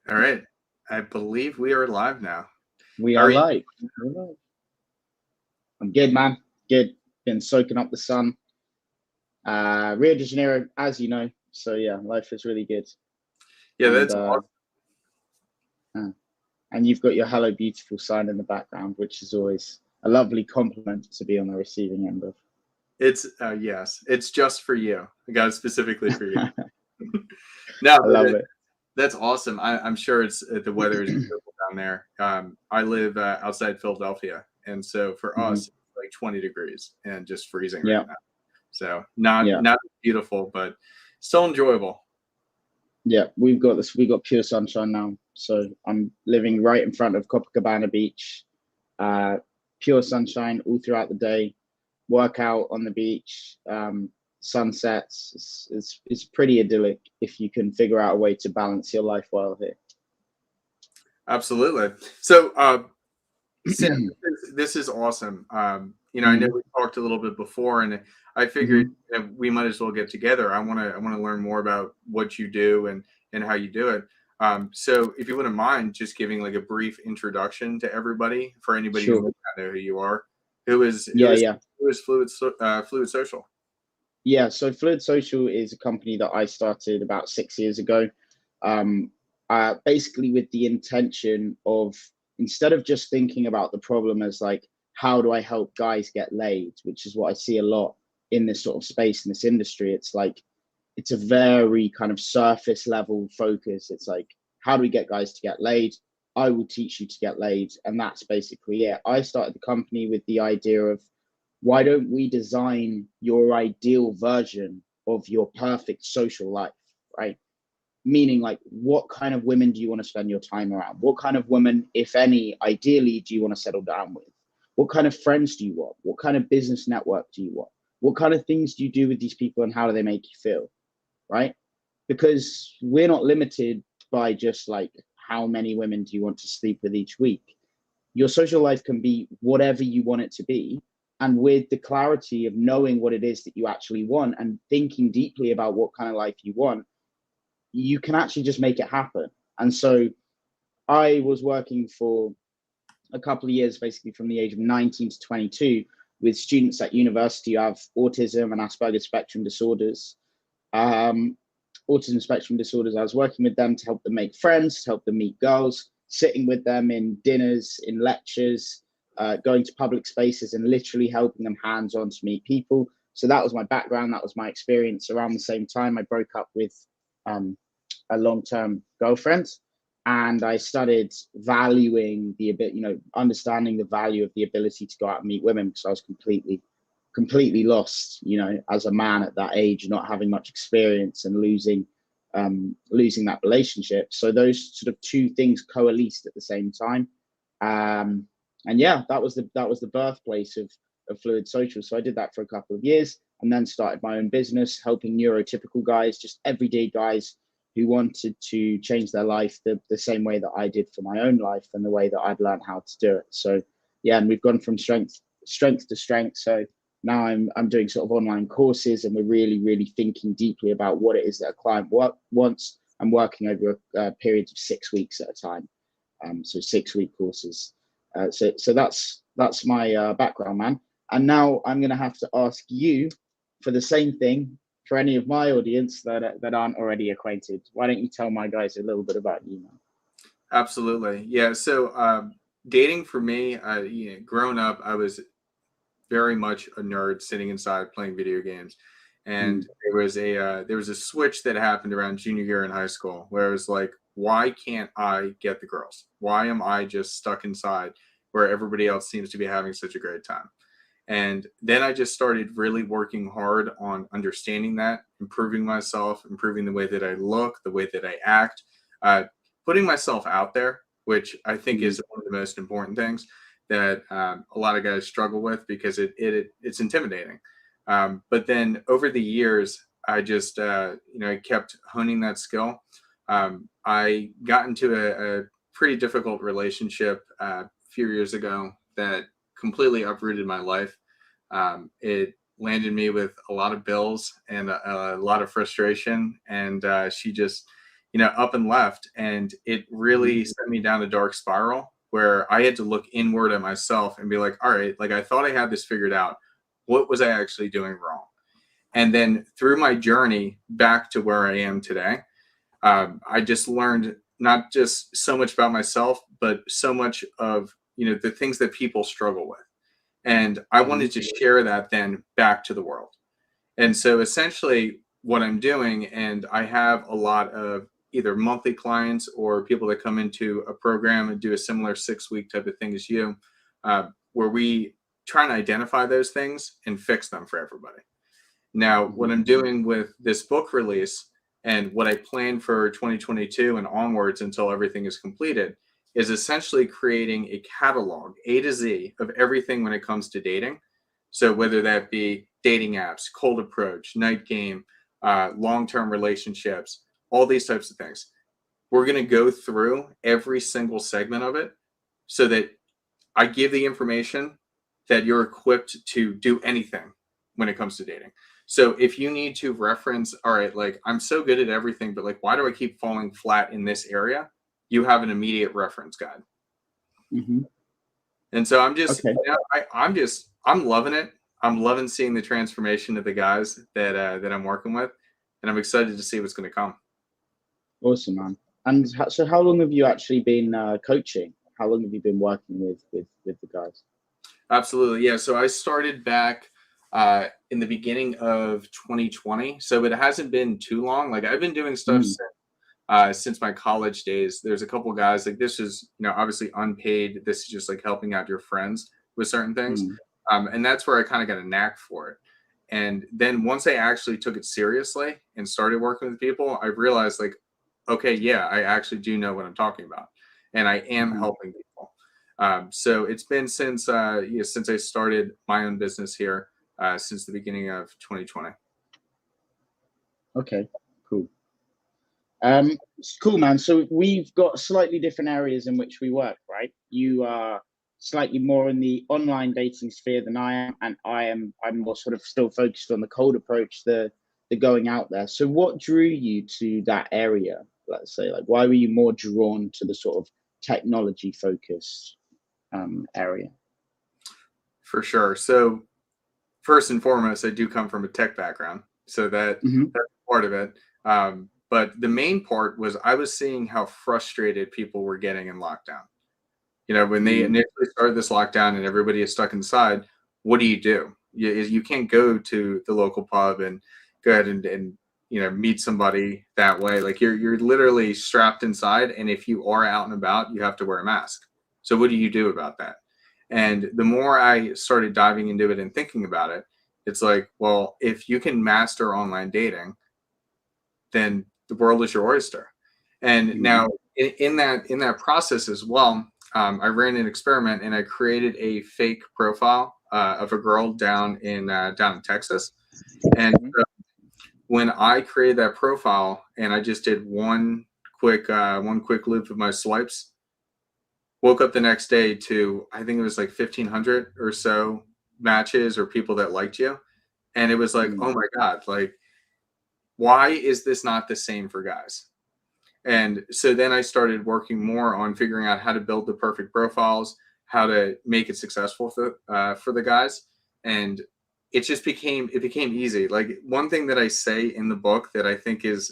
All right. I believe we are live now. We How are are you? live. I'm good, man. Good. Been soaking up the sun. Rio de Janeiro, as you know. So yeah, life is really good. Yeah, And that's awesome. uh, and you've got your "Hello Beautiful" sign in the background, which is always a lovely compliment to be on the receiving end of. It's yes, it's just for you. I got it specifically for you. No, I but love it. that's awesome. I'm sure it's the weather is beautiful down there. I live outside Philadelphia, and so for Hmm. us, it's like 20 degrees and just freezing right Yeah, now. So not yeah, not beautiful, but still enjoyable. yeah. We've got this. We got pure sunshine now. So I'm living right in front of Copacabana Beach. Uh, Pure sunshine all throughout the day. Work out on the beach, sunsets. It's pretty idyllic if you can figure out a way to balance your life well Absolutely. So Sam, here. this is awesome. I know Hmm. we talked a little bit before, and I figured Hmm. that we might as well get together. I want to learn more about what you do and how you do it. So, if you wouldn't mind, just giving like a brief introduction to everybody for anybody who Sure. might not know who you are. Who is who Yeah, is yeah, who is Fluid Social? yeah. So Fluid Social is a company that I started about 6 years ago. Um, Basically with the intention of, instead of just thinking about the problem as like, how do I help guys get laid, which is what I see a lot in this sort of space in this industry. It's like it's a very kind of surface level focus. It's like, how do we get guys to get laid? I will teach you to get laid. And that's basically it. I started the company with the idea of, why don't we design your ideal version of your perfect social life, right? Meaning, like, what kind of women do you want to spend your time around? What kind of women, if any, ideally do you want to settle down with? What kind of friends do you want? What kind of business network do you want? What kind of things do you do with these people, and how do they make you feel? Right? Because we're not limited by just like, how many women do you want to sleep with each week? Your social life can be whatever you want it to be. And with the clarity of knowing what it is that you actually want and thinking deeply about what kind of life you want, you can actually just make it happen. And so I was working for a couple of years, basically from the age of 19 to 22, with students at university who have autism and Asperger's spectrum disorders. um, Autism spectrum disorders. I was working with them to help them make friends, to help them meet girls, sitting with them in dinners, in lectures, going to public spaces, and literally helping them hands on to meet people. So that was my background. That was my experience. Around the same time, I broke up with um, a long term girlfriend. And I started valuing the ability, understanding the value of the ability to go out and meet women, because I was completely lost, as a man at that age, not having much experience and losing that relationship. So those sort of two things coalesced at the same time. And yeah, that was the birthplace of Fluid Social. So I did that for a couple of years, and then started my own business, helping neurotypical guys, just everyday guys who wanted to change their life the same way that I did for my own life, and the way that I'd learned how to do it. So yeah, and we've gone from strength to strength. So now I'm doing sort of online courses, and we're really thinking deeply about what it is that a client wants. I'm working over periods of 6 weeks at a time. So 6 week courses. So that's my background, man. And now I'm going to have to ask you for the same thing for any of my audience that aren't already acquainted. Why don't you tell my guys a little bit about you now? Absolutely. Yeah. So dating for me, growing up, I was very much a nerd sitting inside playing video games. And Mm, there was a switch that happened around junior year in high school where I was like, why can't I get the girls? Why am I just stuck inside where everybody else seems to be having such a great time? And then I just started really working hard on understanding that, improving myself, improving the way that I look, the way that I act, uh, putting myself out there, which I think mm, is one of the most important things that a lot of guys struggle with because it's intimidating. But then over the years, I just I kept honing that skill. I got into a pretty difficult relationship a few years ago that completely uprooted my life. It landed me with a lot of bills and a lot of frustration, and she just up and left. And it really sent me down a dark spiral where I had to look inward at myself and be like, all right, like I thought I had this figured out. What was I actually doing wrong? And then through my journey back to where I am today, I just learned not just so much about myself, but so much of, the things that people struggle with. And I wanted to share that then back to the world. And so essentially what I'm doing, and I have a lot of either monthly clients or people that come into a program and do a similar 6-week type of thing as you, where we try and identify those things and fix them for everybody. Now, what I'm doing with this book release and what I plan for 2022 and onwards until everything is completed is essentially creating a catalog, A to Z, of everything when it comes to dating. So whether that be dating apps, cold approach, night game, long-term relationships, all these types of things. We're going to go through every single segment of it so that I give the information that you're equipped to do anything when it comes to dating. So if you need to reference, all right, like I'm so good at everything, but like, why do I keep falling flat in this area? You have an immediate reference guide. And so I'm just, I'm loving it. I'm loving seeing the transformation of the guys that I'm working with, and I'm excited to see what's going to come. Awesome, man. And so how long have you actually been coaching? How long have you been working with the guys? Absolutely. Yeah. So I started back in the beginning of 2020. So it hasn't been too long. Like I've been doing stuff since my college days. There's a couple of guys, like this is, obviously unpaid. This is just like helping out your friends with certain things. And that's where I kind of got a knack for it. And then once I actually took it seriously and started working with people, I realized like, okay, yeah, I actually do know what I'm talking about. And I am helping people. So it's been since I started my own business here since the beginning of 2020. Okay, cool. Cool, man. So we've got slightly different areas in which we work, right? You are slightly more in the online dating sphere than I am, and I'm more sort of still focused on the cold approach, the going out there. So what drew you to that area? Let's say, like, why were you more drawn to the sort of technology focused area? For sure. So first and foremost, I do come from a tech background, so that's part of it. But the main part was I was seeing how frustrated people were getting in lockdown. When they initially started this lockdown and everybody is stuck inside, what do? You can't go to the local pub and go ahead and meet somebody that way. Like you're literally strapped inside, and if you are out and about, you have to wear a mask. So what do you do about that? And the more I started diving into it and thinking about it, it's like, well, if you can master online dating, then the world is your oyster. And now in that process as well, I ran an experiment and I created a fake profile of a girl down in Texas. And when I created that profile and I just did one quick loop of my swipes, woke up the next day to, I think it was like 1,500 or so matches or people that liked you. And it was like, oh my God, like, why is this not the same for guys? And so then I started working more on figuring out how to build the perfect profiles, how to make it successful for the guys. And it became easy. Like one thing that I say in the book that I think it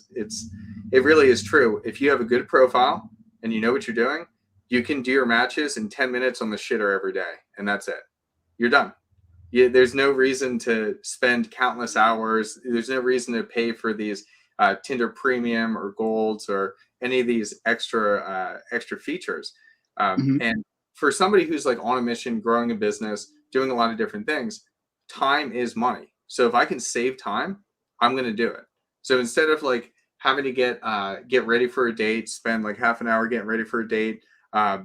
really is true. If you have a good profile and you know what you're doing, you can do your matches in 10 minutes on the shitter every day. And that's it. You're done. There's no reason to spend countless hours. There's no reason to pay for these Tinder Premium or Golds or any of these extra features. And for somebody who's like on a mission, growing a business, doing a lot of different things, time is money. So if I can save time, I'm going to do it. So instead of like having to get ready for a date, spend like half an hour getting ready for a date,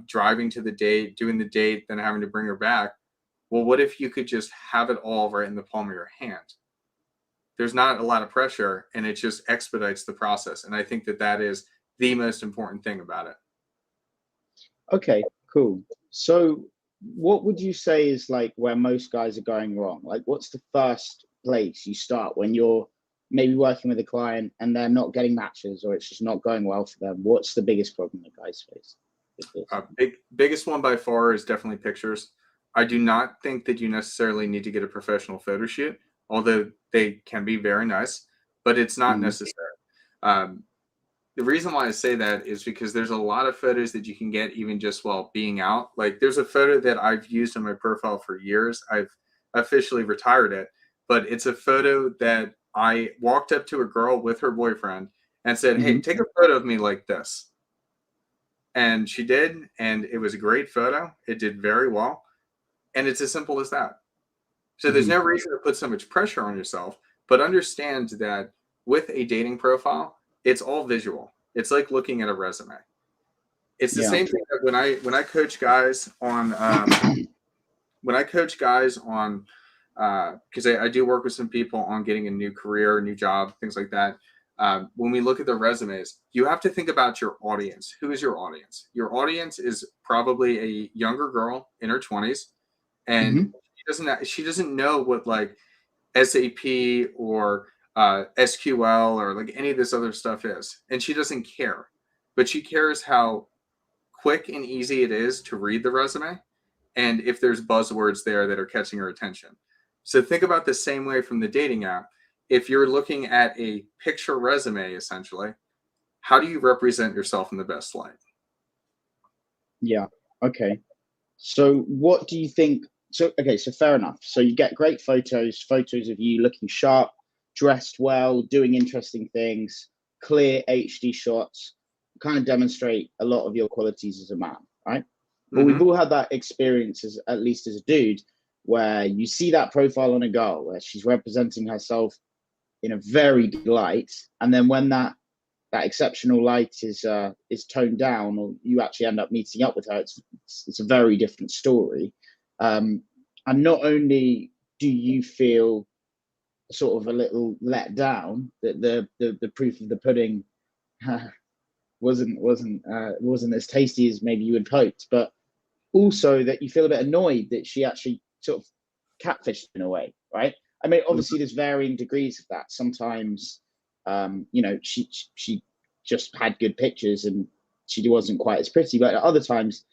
driving to the date, doing the date, then having to bring her back. Well, what if you could just have it all right in the palm of your hand? There's not a lot of pressure and it just expedites the process. And I think that is the most important thing about it. Okay, cool. So what would you say is like where most guys are going wrong? Like what's the first place you start when you're maybe working with a client and they're not getting matches, or it's just not going well for them? What's the biggest problem that guys face with this? Biggest one by far is definitely pictures. I do not think that you necessarily need to get a professional photo shoot, although they can be very nice, but it's not Mm, necessary. Um, the reason why I say that is because there's a lot of photos that you can get even just while being out. Like there's a photo that I've used on my profile for years. I've officially retired it, but it's a photo that I walked up to a girl with her boyfriend and said, "Hey, hmm. take a photo of me like this." And she did, and it was a great photo. It did very well, and it's as simple as that. So there's Hmm. no reason to put so much pressure on yourself, but understand that with a dating profile, it's all visual. It's like looking at a resume. It's the Yeah. same thing that when I coach guys on when I coach guys on because I do work with some people on getting a new career, a new job, things like that. When we look at the resumes, you have to think about your audience. Who is your audience? Your audience is probably a younger girl in her 20s, and Hmm. she doesn't know what like SAP or SQL or like any of this other stuff is, and she doesn't care, but she cares how quick and easy it is to read the resume, and if there's buzzwords there that are catching her attention. So think about the same way from the dating app. If you're looking at a picture resume, essentially, how do you represent yourself in the best light? Yeah. Okay. So what do you think? So, okay, so fair enough. So you get great photos of you looking sharp, dressed well, doing interesting things, clear HD shots, kind of demonstrate a lot of your qualities as a man, right? But we've Mm-hmm. all had that experience, as at least as a dude, where you see that profile on a girl where she's representing herself in a very good light, and then when that exceptional light is toned down, or you actually end up meeting up with her, it's a very different story. Um, and not only do you feel sort of a little let down that the proof of the pudding wasn't as tasty as maybe you had hoped, but also that you feel a bit annoyed that she actually sort of catfished in a way, right? I mean, obviously, there's varying degrees of that. Sometimes, she just had good pictures and she wasn't quite as pretty, but at other times,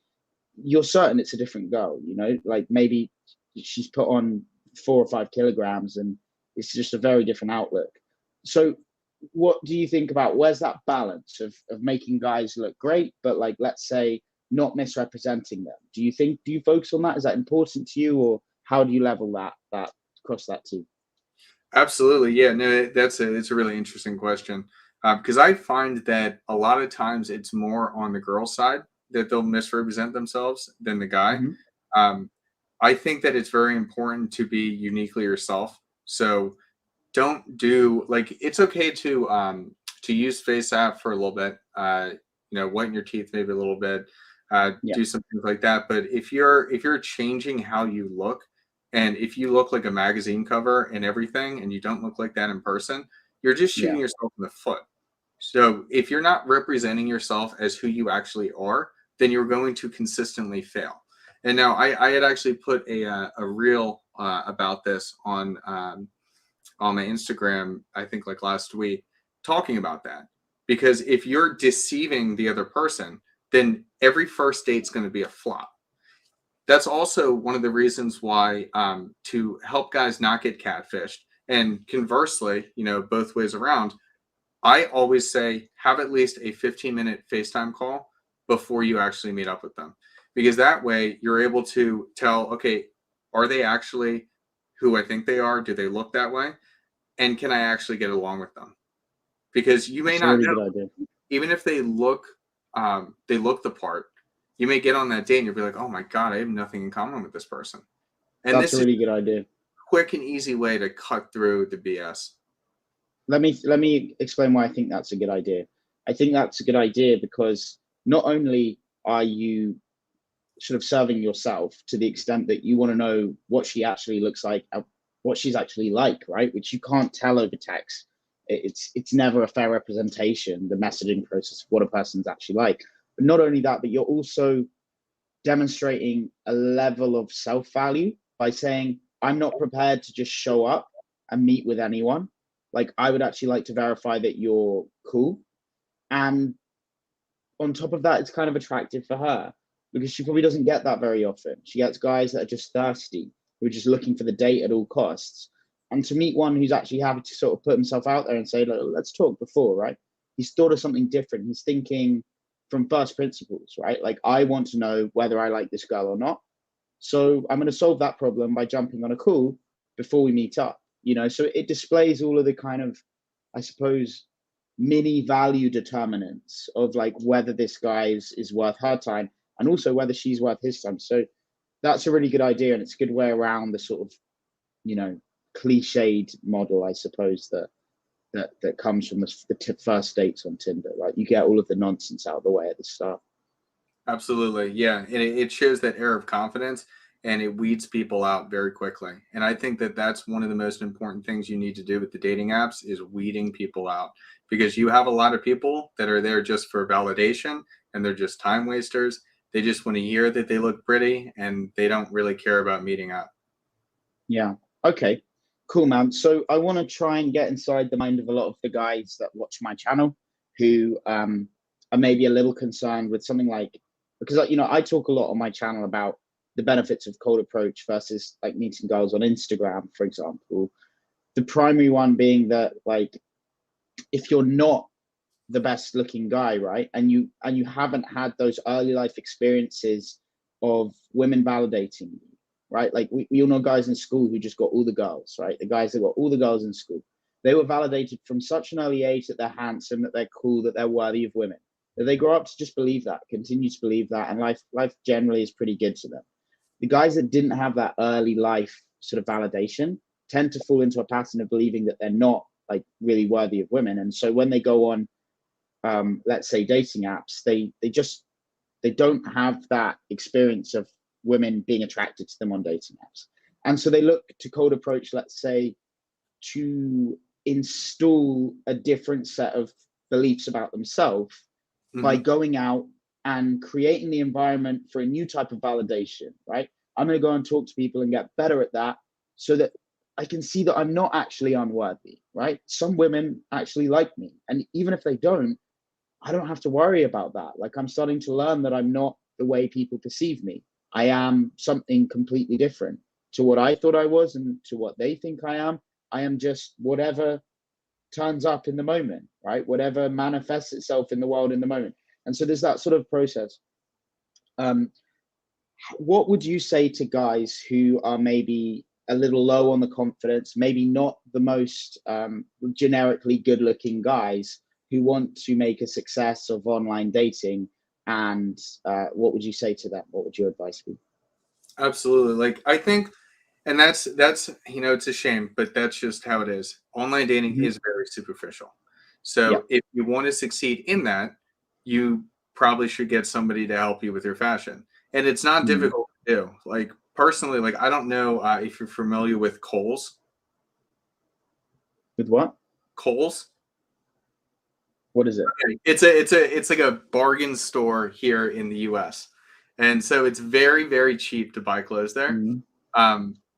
you're certain it's a different girl. Like maybe she's put on 4 or 5 kilograms, and it's just a very different outlook. So, what do you think about where's that balance of making guys look great, but like let's say not misrepresenting them? Do you focus on that? Is that important to you, or how do you level that across that too? Absolutely, yeah. No, it's a really interesting question because I find that a lot of times it's more on the girl side that they'll misrepresent themselves than the guy. Hmm. Um, I think that it's very important to be uniquely yourself. So don't do like it's okay to use face app for a little bit. Whiten your teeth maybe a little bit, Yeah. do some things like that. But if you're changing how you look, and if you look like a magazine cover and everything, and you don't look like that in person, you're just Yeah. shooting yourself in the foot. So if you're not representing yourself as who you actually are, then you're going to consistently fail. And now I had actually put a reel about this on my Instagram, I think like last week, talking about that. Because if you're deceiving the other person, then every first date's going to be a flop. That's also one of the reasons why to help guys not get catfished. And conversely, both ways around, I always say have at least a 15-minute FaceTime call before you actually meet up with them. Because that way you're able to tell, okay, are they actually who I think they are? Do they look that way? And can I actually get along with them? Because you may That's a not really know, good idea. even if they look the part, you may get on that date and you'll be like, oh my God, I have nothing in common with this person. And That's this a is really good idea. a quick and easy way to cut through the BS. Let me explain why I think that's a good idea. I think that's a good idea because not only are you sort of serving yourself to the extent that you want to know what she actually looks like, what she's actually like, right? Which you can't tell over text. It's never a fair representation, the messaging process of what a person's actually like. But not only that, but you're also demonstrating a level of self value by saying, I'm not prepared to just show up and meet with anyone. like, I would actually like to verify that you're cool. And on top of that, it's kind of attractive for her because she probably doesn't get that very often. She gets guys that are just thirsty, who are just looking for the date at all costs. And to meet one who's actually happy to sort of put himself out there and say, let's talk before, right? He's thought of something different. He's thinking from first principles, right? Like, I want to know whether I like this girl or not. So I'm going to solve that problem by jumping on a call before we meet up, you know? So it displays all of the kind of, I suppose, mini value determinants of like whether this guy is worth her time and also whether she's worth his time. So that's a really good idea, and it's a good way around the sort of, you know, cliched model, I suppose, that comes from the first dates on Tinder, right? You get all of the nonsense out of the way at the start. Absolutely. Yeah. And it shows that air of confidence, and it weeds people out very quickly. And I think that that's one of the most important things you need to do with the dating apps is weeding people out, because you have a lot of people that are there just for validation, and they're just time wasters. They just want to hear that they look pretty, and they don't really care about meeting up. Yeah. Okay. Cool, man. So I want to try and get inside the mind of a lot of the guys that watch my channel who are maybe a little concerned with something like, because, you know, I talk a lot on my channel about the benefits of cold approach versus like meeting girls on Instagram, for example. The primary one being that, like, if you're not the best looking guy, right, and you haven't had those early life experiences of women validating you, right? Like, we all know guys in school who just got all the girls, right? The guys that got all the girls in school, they were validated from such an early age that they're handsome, that they're cool, that they're worthy of women, that they grow up to just believe that, continue to believe that, and life generally is pretty good to them. The guys that didn't have that early life sort of validation tend to fall into a pattern of believing that they're not like really worthy of women. And so when they go on, let's say, dating apps, they don't have that experience of women being attracted to them on dating apps. And so they look to cold approach, let's say, to install a different set of beliefs about themselves by going out and creating the environment for a new type of validation, right? I'm going to go and talk to people and get better at that so that I can see that I'm not actually unworthy, right? Some women actually like me. And even if they don't, I don't have to worry about that. Like, I'm starting to learn that I'm not the way people perceive me. I am something completely different to what I thought I was and to what they think I am. I am just whatever turns up in the moment, right? Whatever manifests itself in the world in the moment. And so there's that sort of process. What would you say to guys who are maybe a little low on the confidence, maybe not the most generically good-looking guys who want to make a success of online dating? And what would you say to them? What would your advice be? Absolutely. Like, I think, and that's, you know, it's a shame, but that's just how it is. Online dating is very superficial. Yeah. So if you want to succeed in that, you probably should get somebody to help you with your fashion. And it's not difficult to do. Like, personally, like, I don't know if you're familiar with Kohl's. With what? Kohl's. What is it? Okay. It's like a bargain store here in the US. And so it's very, very cheap to buy clothes there.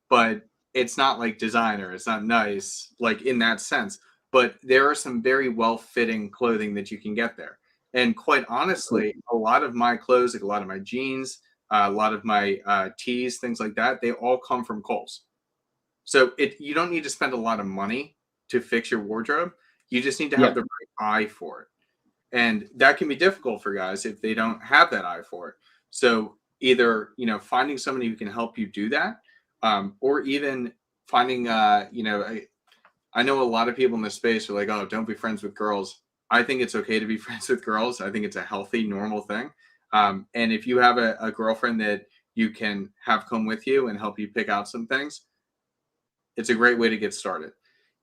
But it's not like designer. It's not nice, like, in that sense. But there are some very well-fitting clothing that you can get there. And quite honestly, a lot of my clothes, like a lot of my jeans, a lot of my tees, things like that, they all come from Kohl's. So you don't need to spend a lot of money to fix your wardrobe. You just need to have the right eye for it. And that can be difficult for guys if they don't have that eye for it. So either, you know, finding somebody who can help you do that, or even finding, you know, I know a lot of people in this space are like, oh, don't be friends with girls. I think it's okay to be friends with girls. I think it's a healthy, normal thing. And if you have a girlfriend that you can have come with you and help you pick out some things, it's a great way to get started.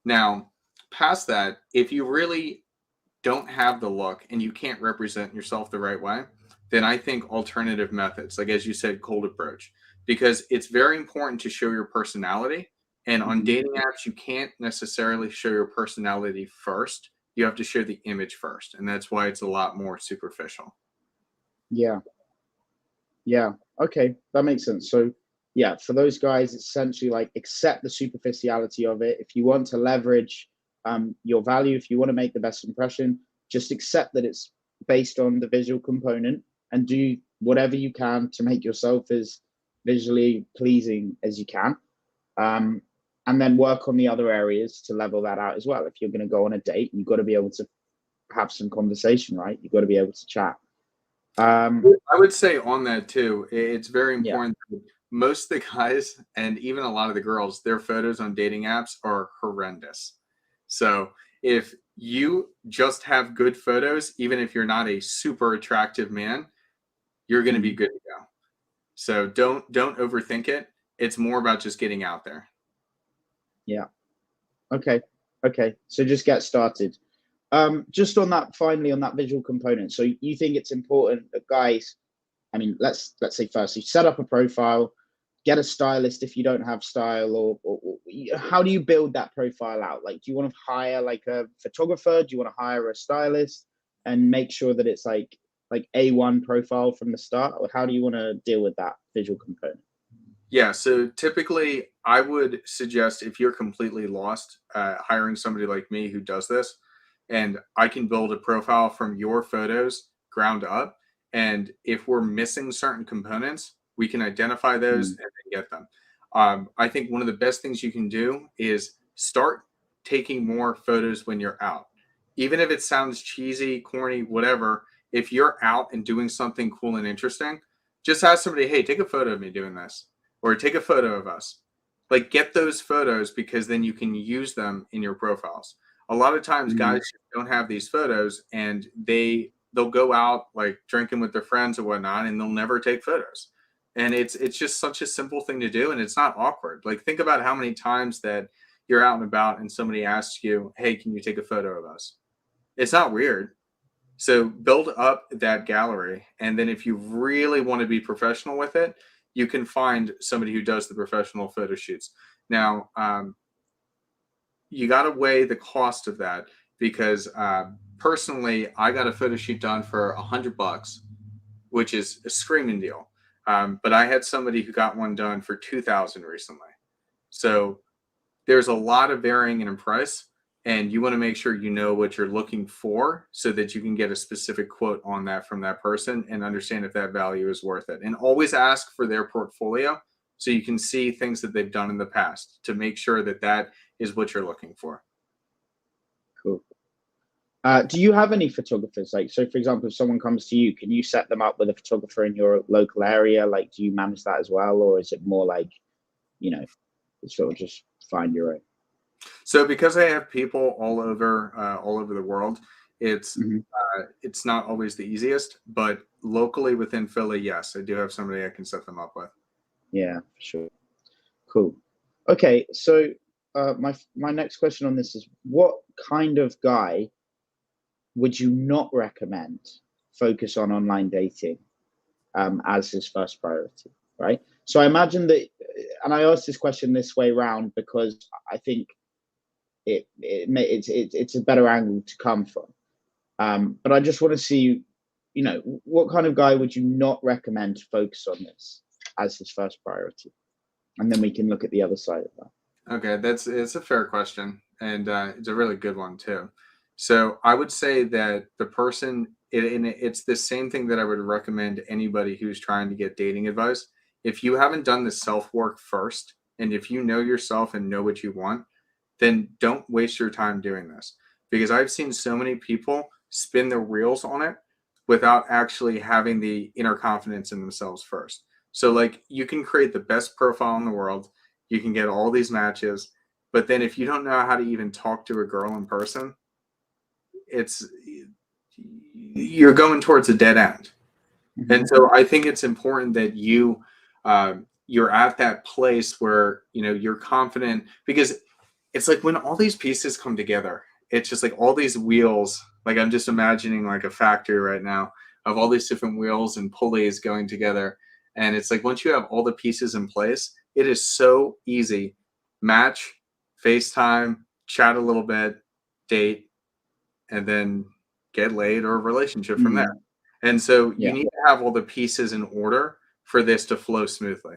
Now, past that, if you really don't have the look and you can't represent yourself the right way, then I think alternative methods, like as you said, cold approach, because it's very important to show your personality. And on dating apps, you can't necessarily show your personality first. You have to show the image first. And that's why it's a lot more superficial. Yeah. Yeah. Okay. That makes sense. So yeah, for those guys, it's essentially like accept the superficiality of it. If you want to leverage your value. If you want to make the best impression, just accept that it's based on the visual component and do whatever you can to make yourself as visually pleasing as you can. And then work on the other areas to level that out as well. If you're going to go on a date, you've got to be able to have some conversation, right? You've got to be able to chat. I would say on that too, it's very Yeah. important. Most of the guys and even a lot of the girls, their photos on dating apps are horrendous. So if you just have good photos, even if you're not a super attractive man, you're going to be good to go. So don't overthink it. It's more about just getting out there. Yeah. Okay. So just get started. Just on that, finally, on that visual component. So you think it's important that guys, I mean, let's say firstly, set up a profile, get a stylist if you don't have style, or how do you build that profile out? Like, do you want to hire like a photographer? Do you want to hire a stylist and make sure that it's like A1 profile from the start? Or how do you want to deal with that visual component? Yeah, so typically I would suggest if you're completely lost, hiring somebody like me who does this, and I can build a profile from your photos ground up. And if we're missing certain components, we can identify those and then get them. I think one of the best things you can do is start taking more photos when you're out. Even if it sounds cheesy, corny, whatever, if you're out and doing something cool and interesting, just ask somebody, hey, take a photo of me doing this, or take a photo of us. Like, get those photos, because then you can use them in your profiles. A lot of times guys don't have these photos, and they'll go out like drinking with their friends or whatnot, and they'll never take photos. And it's just such a simple thing to do, and it's not awkward. Like, think about how many times that you're out and about and somebody asks you, hey, can you take a photo of us? It's not weird. So build up that gallery, and then if you really want to be professional with it, you can find somebody who does the professional photo shoots. Now, you got to weigh the cost of that, because personally, I got a photo shoot done for $100, which is a screaming deal. But I had somebody who got one done for 2,000 recently. So there's a lot of varying in price, and you want to make sure you know what you're looking for so that you can get a specific quote on that from that person and understand if that value is worth it. And always ask for their portfolio so you can see things that they've done in the past to make sure that that is what you're looking for. Cool. Do you have any photographers? Like, so for example, if someone comes to you, can you set them up with a photographer in your local area? Like, do you manage that as well? Or is it more like, you know, sort of just find your own? So because I have people all over the world, it's not always the easiest, but locally within Philly, yes, I do have somebody I can set them up with. Yeah, for sure. Cool. Okay, so my next question on this is, what kind of guy would you not recommend focus on online dating as his first priority, right? So I imagine that, and I asked this question this way around because I think it's a better angle to come from. But I just want to see, you know, what kind of guy would you not recommend to focus on this as his first priority? And then we can look at the other side of that. Okay, it's a fair question, and it's a really good one too. So I would say that the person, it's the same thing that I would recommend anybody who's trying to get dating advice. If you haven't done the self-work first, and if you know yourself and know what you want, then don't waste your time doing this. Because I've seen so many people spin their wheels on it without actually having the inner confidence in themselves first. So like, you can create the best profile in the world, you can get all these matches, but then if you don't know how to even talk to a girl in person, you're going towards a dead end. And so I think it's important that you're at that place where, you know, you're confident, because it's like when all these pieces come together, it's just like all these wheels, like I'm just imagining like a factory right now of all these different wheels and pulleys going together. And it's like, once you have all the pieces in place, it is so easy. Match, FaceTime, chat a little bit, date, and then get laid or a relationship from there. And so you need to have all the pieces in order for this to flow smoothly.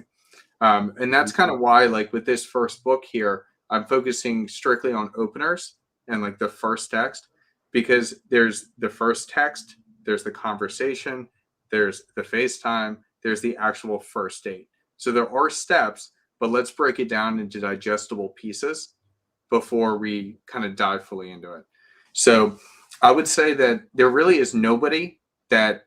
And that's kind of why, like with this first book here, I'm focusing strictly on openers, and like the first text, because there's the first text, there's the conversation, there's the FaceTime, there's the actual first date. So there are steps, but let's break it down into digestible pieces before we kind of dive fully into it. So I would say that there really is nobody that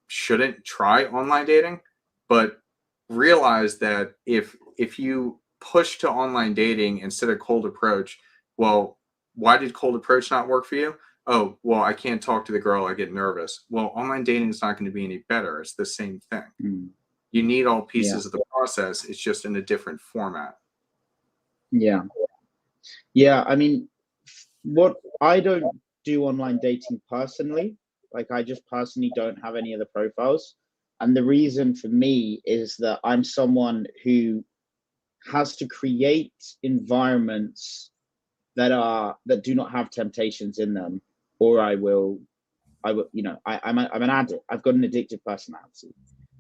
shouldn't try online dating, but realize that if you push to online dating instead of cold approach, well, why did cold approach not work for you? Oh, well, I can't talk to the girl, I get nervous. Well, online dating is not going to be any better. It's the same thing. You need all pieces of the process. It's just in a different format. Yeah. Yeah. I mean, what I don't do online dating personally, like I just personally don't have any of the profiles. And the reason for me is that I'm someone who has to create environments that do not have temptations in them, or I'm an addict. I've got an addictive personality.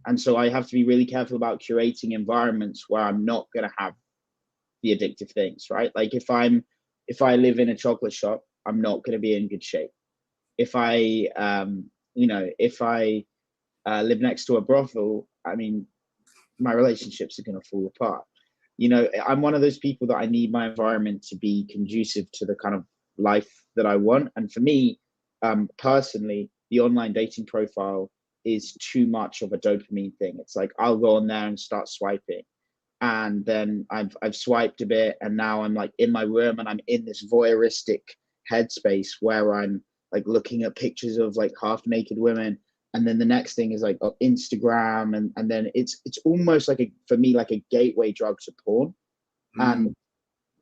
And so I have to be really careful about curating environments where I'm not going to have the addictive things, right? Like if I live in a chocolate shop, I'm not going to be in good shape. If I live next to a brothel, I mean, my relationships are going to fall apart. I'm one of those people that I need my environment to be conducive to the kind of life that I want. And for me, personally, the online dating profile is too much of a dopamine thing. It's like I'll go on there and start swiping, and then I've swiped a bit, and now I'm like in my room and I'm in this voyeuristic headspace where I'm like looking at pictures of like half naked women, and then the next thing is like Instagram, and then it's almost like for me like a gateway drug to porn. And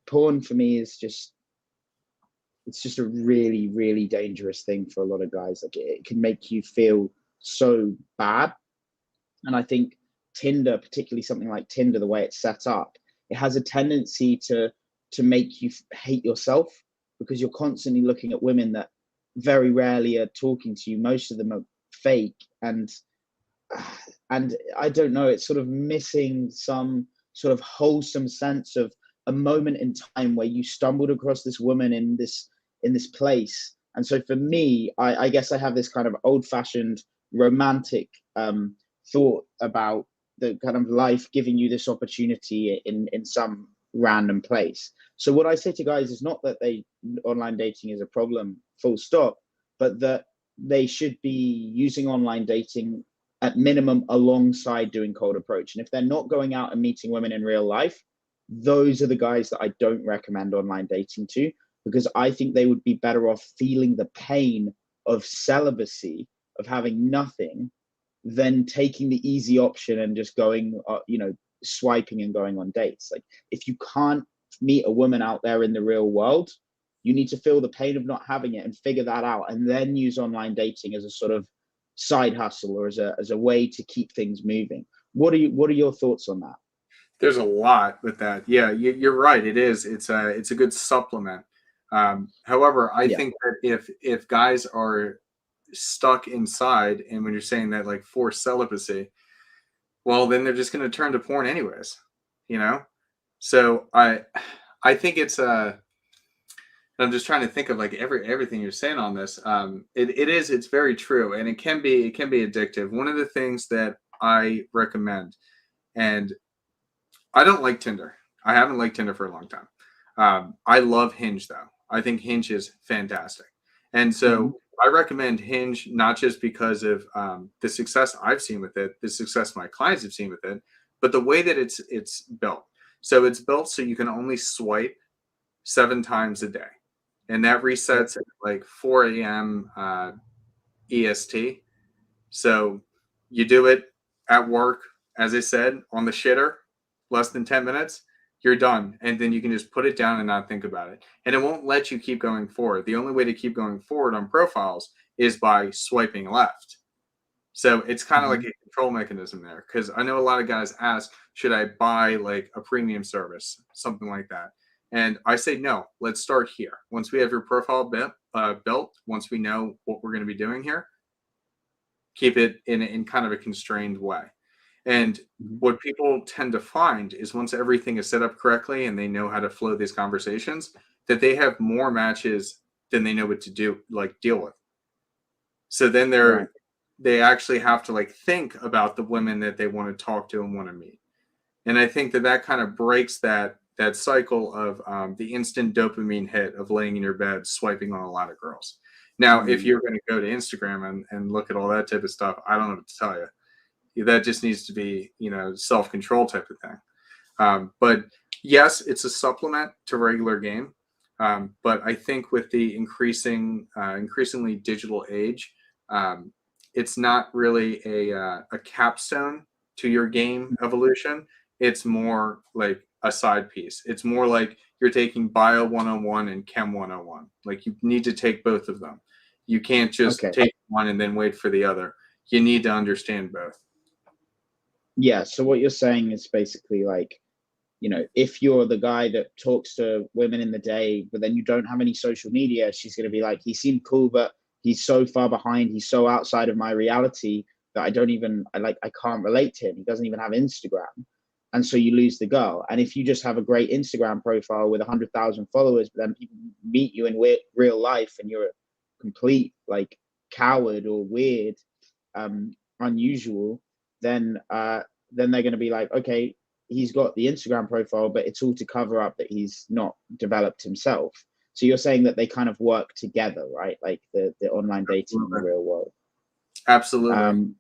porn for me is just a really, really dangerous thing for a lot of guys. Like it can make you feel so bad. And I think Tinder, particularly something like Tinder, the way it's set up, it has a tendency to make you hate yourself, because you're constantly looking at women that very rarely are talking to you. Most of them are fake, and I don't know, it's sort of missing some sort of wholesome sense of a moment in time where you stumbled across this woman in this place. And so for me, I guess I have this kind of old-fashioned romantic thought about the kind of life giving you this opportunity in some random place. So what I say to guys is not that online dating is a problem, full stop, but that they should be using online dating at minimum alongside doing cold approach. And if they're not going out and meeting women in real life, those are the guys that I don't recommend online dating to, because I think they would be better off feeling the pain of celibacy, of having nothing, than taking the easy option and just going, swiping and going on dates. Like if you can't meet a woman out there in the real world, you need to feel the pain of not having it and figure that out, and then use online dating as a sort of side hustle, or as a way to keep things moving. What are your thoughts on that? There's a lot with that. Yeah, you're right. It is. It's a good supplement. However, I think that if guys are stuck inside, and when you're saying that like forced celibacy, well, then they're just going to turn to porn anyways. So I think it's I'm just trying to think of like everything you're saying on this. It's very true, and it can be addictive. One of the things that I recommend, and I don't like Tinder. I haven't liked Tinder for a long time. I love Hinge though. I think Hinge is fantastic, and so I recommend Hinge not just because of the success I've seen with it, the success my clients have seen with it, but the way that it's built. So it's built so you can only swipe 7 times a day, and that resets at like 4 a.m. EST. So you do it at work, as I said, on the shitter, less than 10 minutes, you're done. And then you can just put it down and not think about it. And it won't let you keep going forward. The only way to keep going forward on profiles is by swiping left. So it's kind of like a control mechanism there. Because I know a lot of guys ask, should I buy like a premium service, something like that? And I say, no, let's start here. Once we have your profile built, once we know what we're going to be doing here, keep it in kind of a constrained way. And what people tend to find is once everything is set up correctly and they know how to flow these conversations, that they have more matches than they know what to do, like deal with. So then Right. they actually have to like think about the women that they want to talk to and want to meet. And I think that kind of breaks that cycle of the instant dopamine hit of laying in your bed swiping on a lot of girls. Now, if you're going to go to Instagram and look at all that type of stuff, I don't know what to tell you. That just needs to be, self-control type of thing. But yes, it's a supplement to regular game. But I think with the increasingly digital age, it's not really a capstone to your game evolution. It's more like a side piece. It's more like you're taking Bio 101 and Chem 101. Like you need to take both of them. You can't just take one and then wait for the other. You need to understand both. Yeah. So what you're saying is basically like, if you're the guy that talks to women in the day, but then you don't have any social media, she's going to be like, he seemed cool, but he's so far behind. He's so outside of my reality that I can't relate to him. He doesn't even have Instagram. And so you lose the girl. And if you just have a great Instagram profile with 100,000 followers, but then people meet you in real life and you're a complete like coward or weird, unusual, then they're going to be like, okay, he's got the Instagram profile, but it's all to cover up that he's not developed himself. So you're saying that they kind of work together, right? Like the online dating in the real world. Absolutely.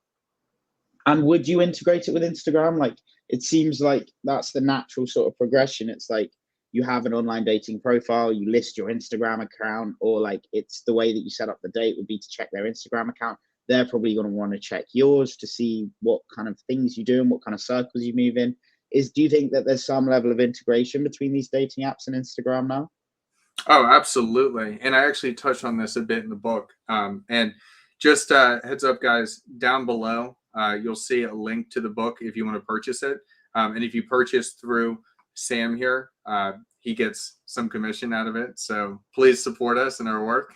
And would you integrate it with Instagram? Like, it seems like that's the natural sort of progression. It's like you have an online dating profile, you list your Instagram account, or like it's the way that you set up the date would be to check their Instagram account. They're probably going to want to check yours to see what kind of things you do and what kind of circles you move in. Do you think that there's some level of integration between these dating apps and Instagram now? Oh, absolutely. And I actually touched on this a bit in the book. And just heads up, guys, down below, you'll see a link to the book if you want to purchase it. And if you purchase through Sam here, he gets some commission out of it. So please support us in our work.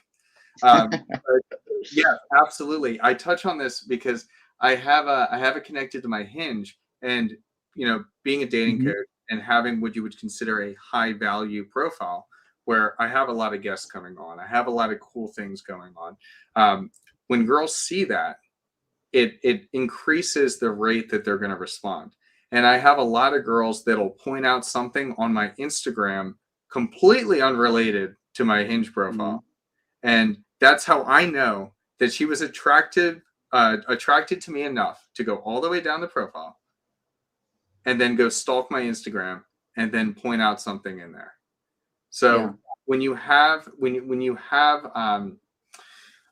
Yeah, absolutely. I touch on this because I have it connected to my Hinge, and being a dating coach and having what you would consider a high value profile, where I have a lot of guests coming on, I have a lot of cool things going on. When girls see that, it increases the rate that they're going to respond. And I have a lot of girls that'll point out something on my Instagram completely unrelated to my Hinge profile. And that's how I know that she was attracted to me enough to go all the way down the profile and then go stalk my Instagram and then point out something in there. So when you have, I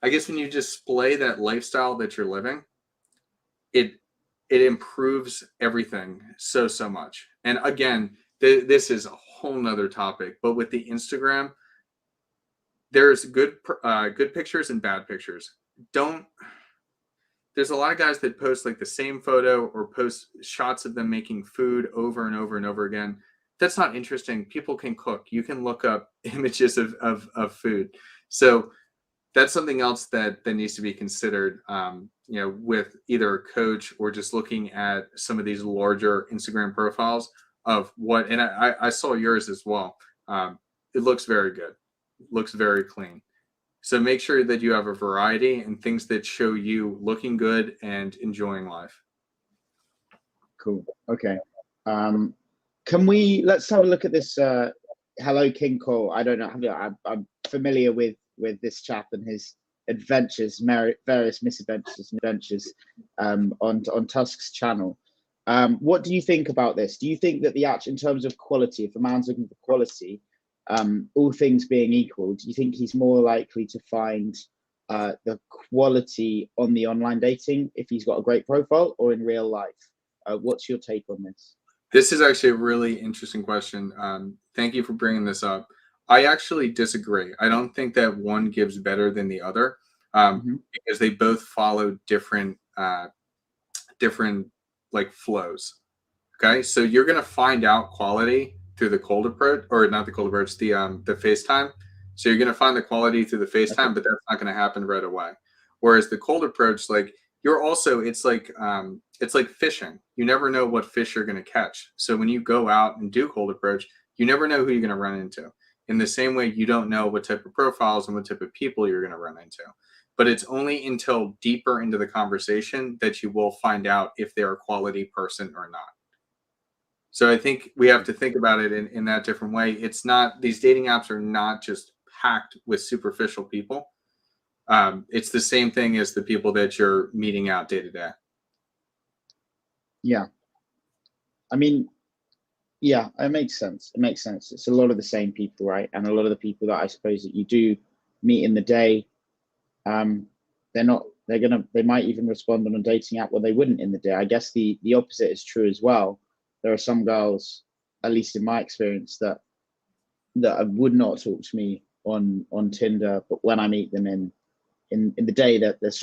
guess when you display that lifestyle that you're living, it improves everything so much. And again, this is a whole nother topic, but with the Instagram, there's good pictures and bad pictures. There's a lot of guys that post like the same photo or post shots of them making food over and over and over again. That's not interesting. People can cook. You can look up images of food. So that's something else that needs to be considered, with either a coach or just looking at some of these larger Instagram profiles of what, and I saw yours as well. It looks very good. Looks very clean. So make sure that you have a variety and things that show you looking good and enjoying life. Cool. Okay. Let's have a look at this. Hello, King Cole. I don't know. I'm familiar with this chap and his adventures, various misadventures and adventures on Tusk's channel. What do you think about this? Do you think that in terms of quality, if a man's looking for quality, all things being equal, do you think he's more likely to find the quality on the online dating if he's got a great profile or in real life? What's your take on this? This is actually a really interesting question. Thank you for bringing this up. I actually disagree. I don't think that one gives better than the other, because they both follow different like flows. Okay, so you're gonna find out quality through the cold approach, or not the cold approach, the FaceTime. So you're gonna find the quality through the FaceTime, but that's not gonna happen right away. Whereas the cold approach, like it's like fishing. You never know what fish you're gonna catch. So when you go out and do cold approach, you never know who you're gonna run into. In the same way, you don't know what type of profiles and what type of people you're going to run into. But it's only until deeper into the conversation that you will find out if they're a quality person or not. So I think we have to think about it in that different way. It's not, these dating apps are not just packed with superficial people. It's the same thing as the people that you're meeting out day to day. Yeah. I mean, yeah, it makes sense. It makes sense. It's a lot of the same people, right? And a lot of the people that I suppose that you do meet in the day, they might even respond on a dating app where they wouldn't in the day. I guess the opposite is true as well. There are some girls, at least in my experience, that would not talk to me on Tinder, but when I meet them in the day, that there's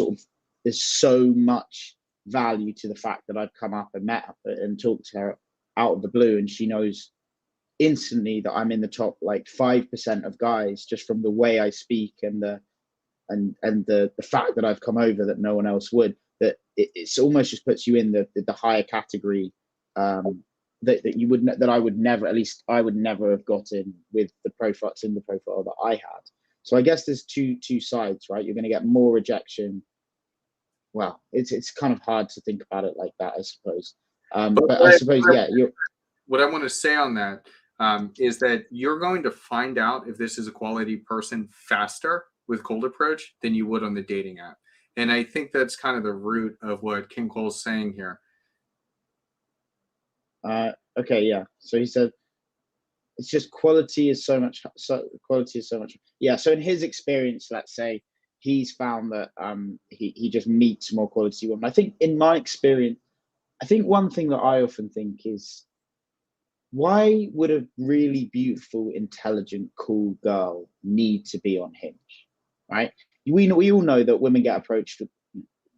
so much value to the fact that I've come up and met her and talked to her out of the blue, and she knows instantly that I'm in the top like 5% of guys just from the way I speak and the fact that I've come over that no one else would. That it's almost just puts you in the higher category, that I would never, at least I would never have gotten with the profile in the profile that I had. So I guess there's two sides, right? You're going to get more rejection. Well, it's kind of hard to think about it like that, I suppose. But I suppose, yeah. What I want to say on that is that you're going to find out if this is a quality person faster with cold approach than you would on the dating app. And I think that's kind of the root of what King Cole's saying here. Okay, yeah. So he said, it's just quality is so much. Yeah. So in his experience, let's say he's found that he just meets more quality women. I think in my experience, I think one thing that I often think is, why would a really beautiful, intelligent, cool girl need to be on Hinge, right? We all know that women get approached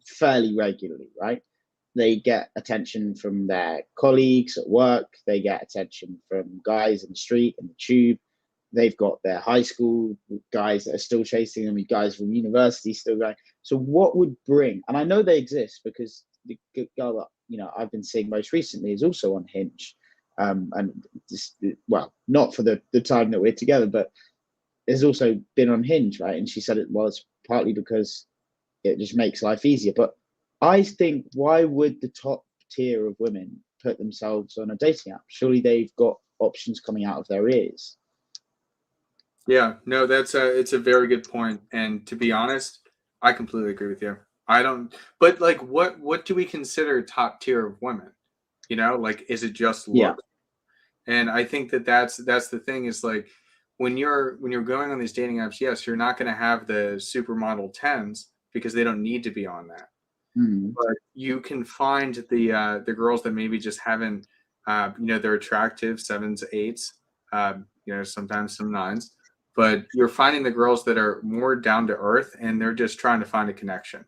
fairly regularly, right? They get attention from their colleagues at work. They get attention from guys in the street, in the tube. They've got their high school guys that are still chasing them, guys from university still going. So what would bring, and I know they exist because the girl that I've been seeing most recently is also on Hinge. And just, well, not for the time that we're together, but has also been on Hinge, right? And she said it was partly because it just makes life easier. But I think, why would the top tier of women put themselves on a dating app? Surely they've got options coming out of their ears. Yeah, no, it's a very good point. And to be honest, I completely agree with you. I don't, but like, what do we consider top tier of women? Like, is it just look? Yeah. And I think that's the thing, is like, when you're going on these dating apps, yes, you're not going to have the supermodel 10s because they don't need to be on that. But you can find the girls that maybe just haven't, they're attractive 7s, 8s, sometimes some 9s, but you're finding the girls that are more down to earth and they're just trying to find a connection.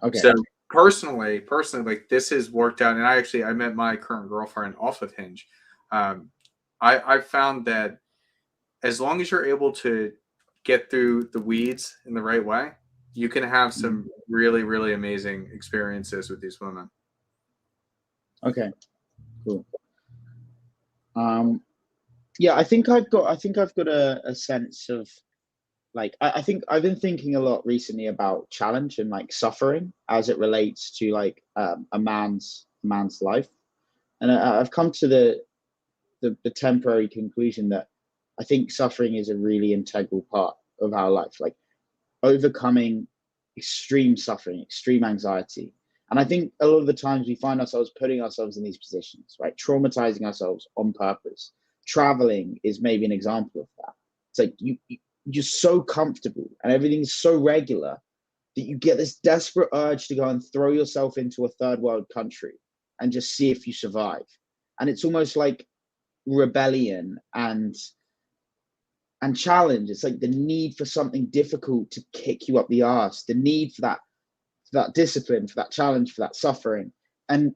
Okay. So personally, like, this has worked out. And I met my current girlfriend off of Hinge. I found that as long as you're able to get through the weeds in the right way, you can have some really, really amazing experiences with these women. Okay, cool. Yeah, I think I've got a sense of, like, I think I've been thinking a lot recently about challenge and like suffering as it relates to like a man's life, and I've come to the temporary conclusion that I think suffering is a really integral part of our life, like overcoming extreme suffering, extreme anxiety. And I think a lot of the times we find ourselves putting ourselves in these positions, right? Traumatizing ourselves on purpose. Traveling is maybe an example of that. It's like you're so comfortable and everything's so regular that you get this desperate urge to go and throw yourself into a third world country and just see if you survive. And it's almost like rebellion and challenge. It's like the need for something difficult to kick you up the arse, the need for that discipline, for that challenge, for that suffering. And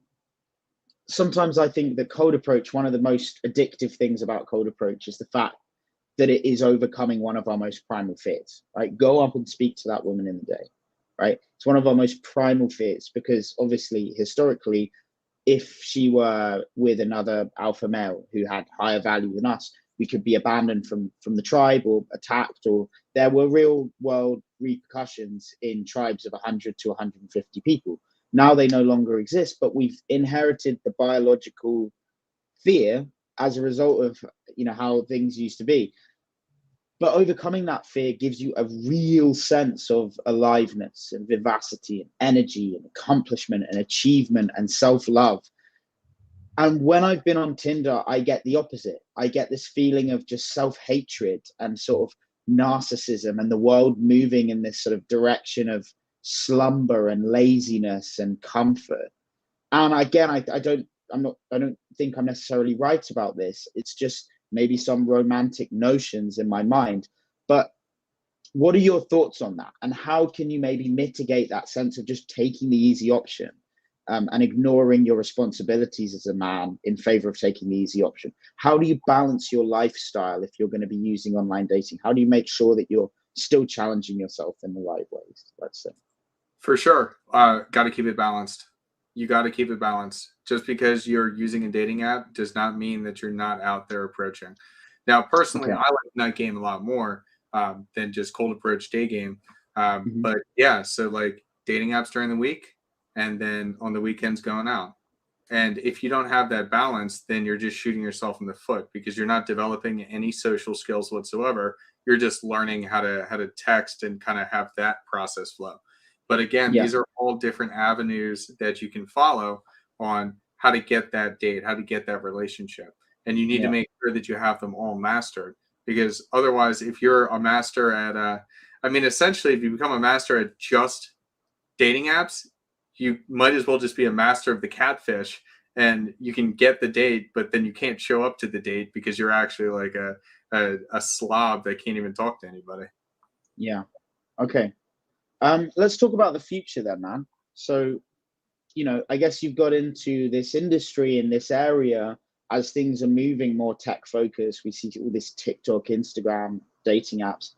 sometimes I think the cold approach, one of the most addictive things about cold approach is the fact that it is overcoming one of our most primal fears, right? Go up and speak to that woman in the day, right? It's one of our most primal fears, because obviously historically, if she were with another alpha male who had higher value than us, we could be abandoned from the tribe or attacked, or there were real world repercussions in tribes of 100 to 150 people. Now they no longer exist, but we've inherited the biological fear as a result of how things used to be. But overcoming that fear gives you a real sense of aliveness and vivacity and energy and accomplishment and achievement and self-love. And when I've been on Tinder, I get the opposite. I get this feeling of just self-hatred and sort of narcissism, and the world moving in this sort of direction of slumber and laziness and comfort. And again, I don't think I'm necessarily right about this. It's just maybe some romantic notions in my mind. But what are your thoughts on that? And how can you maybe mitigate that sense of just taking the easy option and ignoring your responsibilities as a man in favor of taking the easy option? How do you balance your lifestyle if you're going to be using online dating? How do you make sure that you're still challenging yourself in the right ways, let's say? For sure. Got to keep it balanced. You got to keep it balanced. Just because you're using a dating app does not mean that you're not out there approaching. Now, personally, Okay. I like night game a lot more than just cold approach day game. But yeah, so like dating apps during the week and then on the weekends going out. And if you don't have that balance, then you're just shooting yourself in the foot because you're not developing any social skills whatsoever. You're just learning how to text and kind of have that process flow. But again, these are all different avenues that you can follow on how to get that date, how to get that relationship. And you need to make sure that you have them all mastered, because otherwise, if you're a master at, essentially, if you become a master at just dating apps, you might as well just be a master of the catfish, and you can get the date, but then you can't show up to the date because you're actually like a slob that can't even talk to anybody. Yeah. Okay. Let's talk about the future then, man. So, I guess you've got into this industry in this area as things are moving more tech focused. We see all this TikTok, Instagram, dating apps.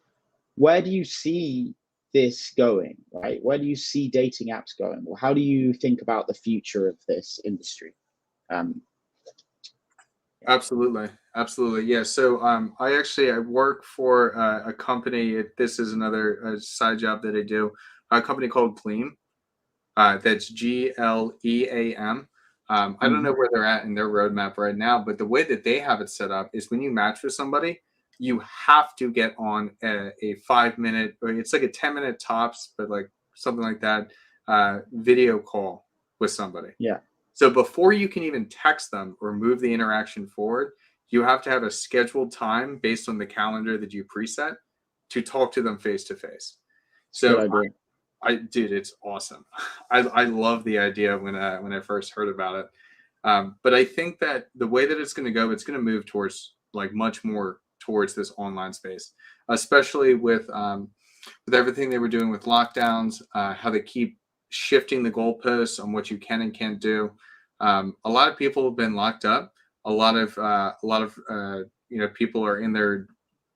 Where do you see this going, right? Where do you see dating apps going? Or how do you think about the future of this industry? Absolutely. Yeah. So I work for a company. This is another side job that I do. A company called Gleam. That's GLEAM. I don't know where they're at in their roadmap right now, but the way that they have it set up is when you match with somebody, you have to get on a 5 minute, or it's like a 10-minute tops, but like something like that, video call with somebody. Yeah. So before you can even text them or move the interaction forward, you have to have a scheduled time based on the calendar that you preset to talk to them face to face. So dude, it's awesome. I love the idea when I first heard about it. But I think that the way that it's going to go, it's going to move towards like much more towards this online space, especially with everything they were doing with lockdowns, how they keep shifting the goalposts on what you can and can't do. A lot of people have been locked up. A lot of people are in their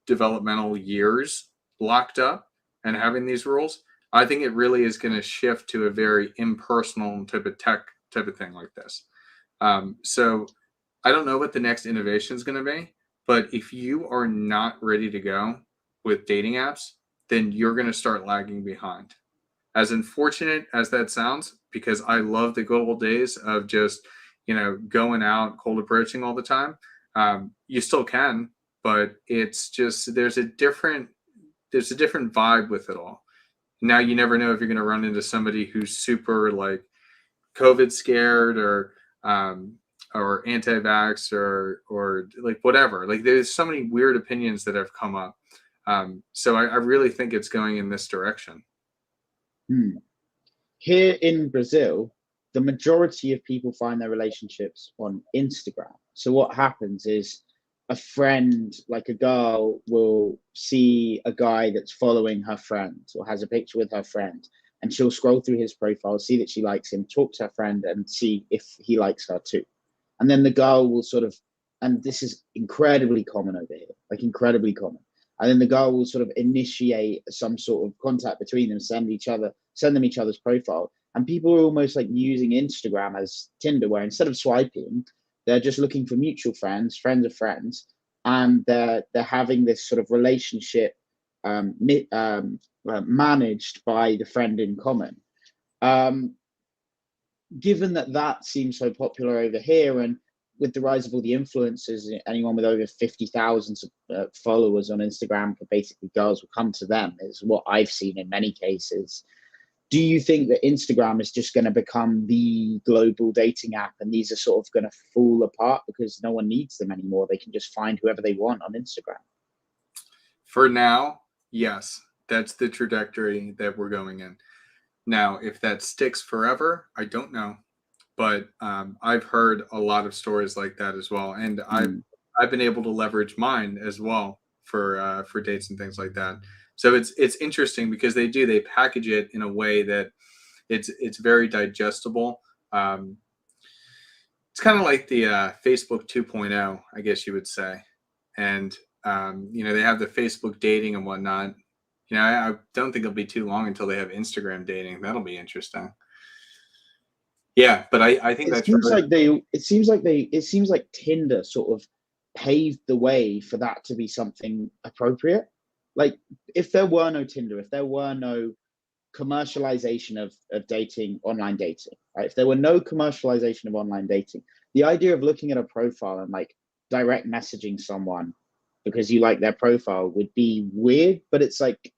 developmental years locked up and having these rules. I think it really is going to shift to a very impersonal type of thing like this. So I don't know what the next innovation is going to be, but if you are not ready to go with dating apps, then you're going to start lagging behind. As unfortunate as that sounds, because I love the good old days of just, going out, cold approaching all the time. You still can, but it's just, there's a different vibe with it all. Now you never know if you're going to run into somebody who's super like COVID scared or anti-vax or like whatever. Like there's so many weird opinions that have come up. So I really think it's going in this direction. Here in Brazil, the majority of people find their relationships on Instagram. So what happens is a friend, like a girl, will see a guy that's following her friend or has a picture with her friend, and she'll scroll through his profile, see that she likes him, talk to her friend and see if he likes her too. And then the girl will sort of, and this is incredibly common over here, like incredibly common. And then the girl will sort of initiate some sort of contact between them, send them each other's profile. And people are almost like using Instagram as Tinder, where instead of swiping, they're just looking for mutual friends, friends of friends. and they're having this sort of relationship managed by the friend in common. Given that seems so popular over here, and with the rise of all the influencers, anyone with over 50,000 followers on Instagram, basically girls will come to them, is what I've seen in many cases. Do you think that Instagram is just going to become the global dating app, and these are sort of going to fall apart because no one needs them anymore? They can just find whoever they want on Instagram. For now, yes, that's the trajectory that we're going in. Now, if that sticks forever, I don't know. But I've heard a lot of stories like that as well, and I've been able to leverage mine as well for dates and things like that. So it's interesting because they package it in a way that it's very digestible. It's kind of like the Facebook 2.0, I guess you would say, and they have the Facebook dating and whatnot. I don't think it'll be too long until they have Instagram dating. That'll be interesting. Yeah, but I think it seems like Tinder sort of paved the way for that to be something appropriate. Like, if there were no Tinder, if there were no commercialization of dating, online dating, right? If there were no commercialization of online dating, the idea of looking at a profile and like direct messaging someone because you like their profile would be weird. But it's like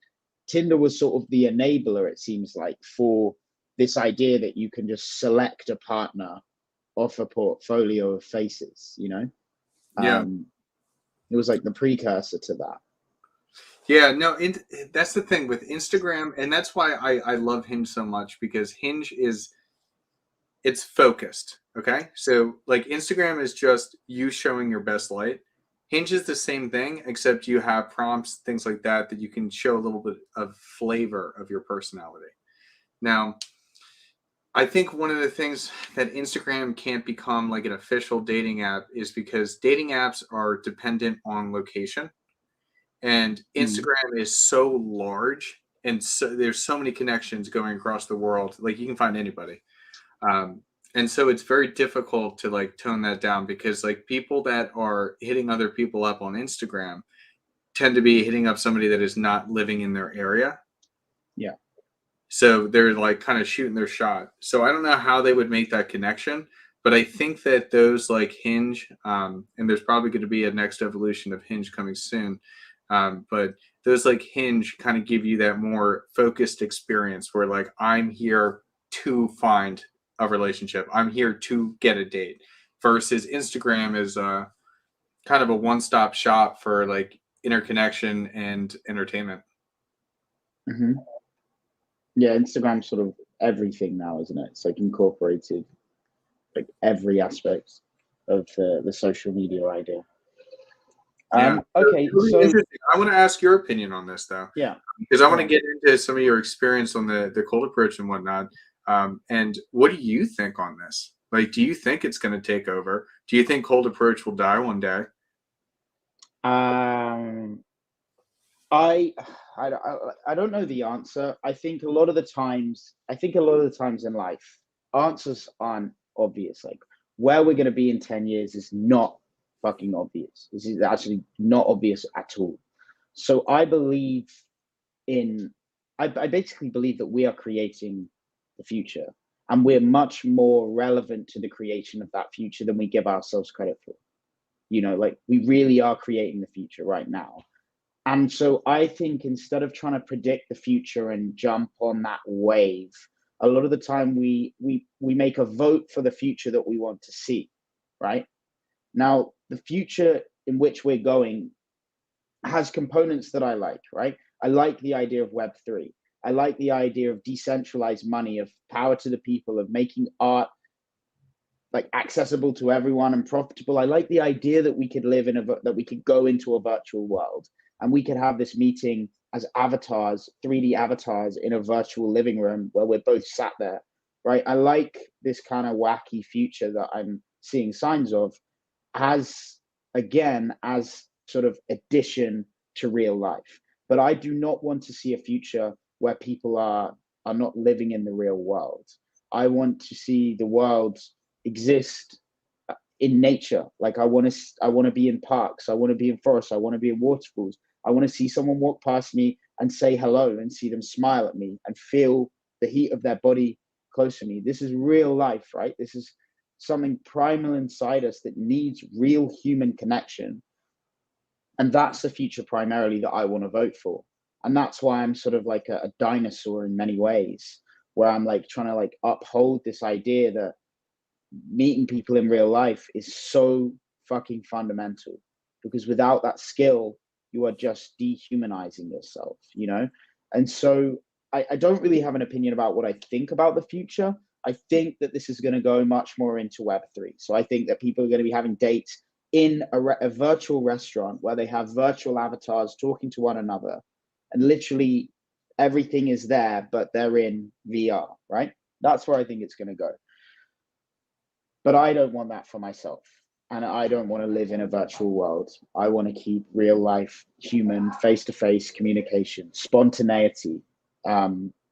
Tinder was sort of the enabler, it seems like, for this idea that you can just select a partner off a portfolio of faces, Yeah. It was like the precursor to that. Yeah, no, that's the thing with Instagram, and that's why I love Hinge so much, because Hinge it's focused, okay? So, like, Instagram is just you showing your best light. Hinge is the same thing, except you have prompts, things like that you can show a little bit of flavor of your personality. Now, I think one of the things that Instagram can't become like an official dating app is because dating apps are dependent on location. And Instagram is so large, and so there's so many connections going across the world. Like, you can find anybody. And so it's very difficult to like tone that down, because like people that are hitting other people up on Instagram tend to be hitting up somebody that is not living in their area. Yeah. So they're like kind of shooting their shot. So I don't know how they would make that connection, but I think that those like Hinge, and there's probably going to be a next evolution of Hinge coming soon. But those like Hinge kind of give you that more focused experience where like, I'm here to find a relationship. I'm here to get a date, versus Instagram is kind of a one-stop shop for like interconnection and entertainment. Mm-hmm. Yeah, Instagram's sort of everything now, isn't it? It's like incorporated like every aspect of the social media idea. Okay, so interesting. I want to ask your opinion on this, though. Yeah, because I want to get into some of your experience on the cold approach and whatnot. And what do you think on this? Like, do you think it's going to take over? Do you think cold approach will die one day? I don't know the answer. I think a lot of the times in life, answers aren't obvious. Like, where we're going to be in 10 years is not fucking obvious. This is actually not obvious at all. So I basically believe that we are creating the future, and we're much more relevant to the creation of that future than we give ourselves credit for. Like, we really are creating the future right now. And so I think instead of trying to predict the future and jump on that wave, a lot of the time we make a vote for the future that we want to see, right? Now, the future in which we're going has components that I like, right? I like the idea of Web3. I like the idea of decentralized money, of power to the people, of making art like accessible to everyone and profitable. I like the idea that we could that we could go into a virtual world and we could have this meeting as avatars, 3D avatars in a virtual living room where we're both sat there, right? I like this kind of wacky future that I'm seeing signs of as sort of addition to real life. But I do not want to see a future where people are not living in the real world. I want to see the world exist in nature. Like I want to be in parks. I want to be in forests. I want to be in waterfalls. I want to see someone walk past me and say hello and see them smile at me and feel the heat of their body close to me. This is real life, right? This is something primal inside us that needs real human connection. And that's the future primarily that I want to vote for. And that's why I'm sort of like a dinosaur in many ways, where I'm like trying to like uphold this idea that meeting people in real life is so fucking fundamental, because without that skill, you are just dehumanizing yourself, you know? And so I don't really have an opinion about what I think about the future. I think that this is going to go much more into Web3. So I think that people are going to be having dates in a virtual restaurant where they have virtual avatars talking to one another, and literally everything is there, but they're in VR, right? That's where I think it's going to go. But I don't want that for myself. And I don't want to live in a virtual world. I want to keep real life, human, face-to-face communication, spontaneity,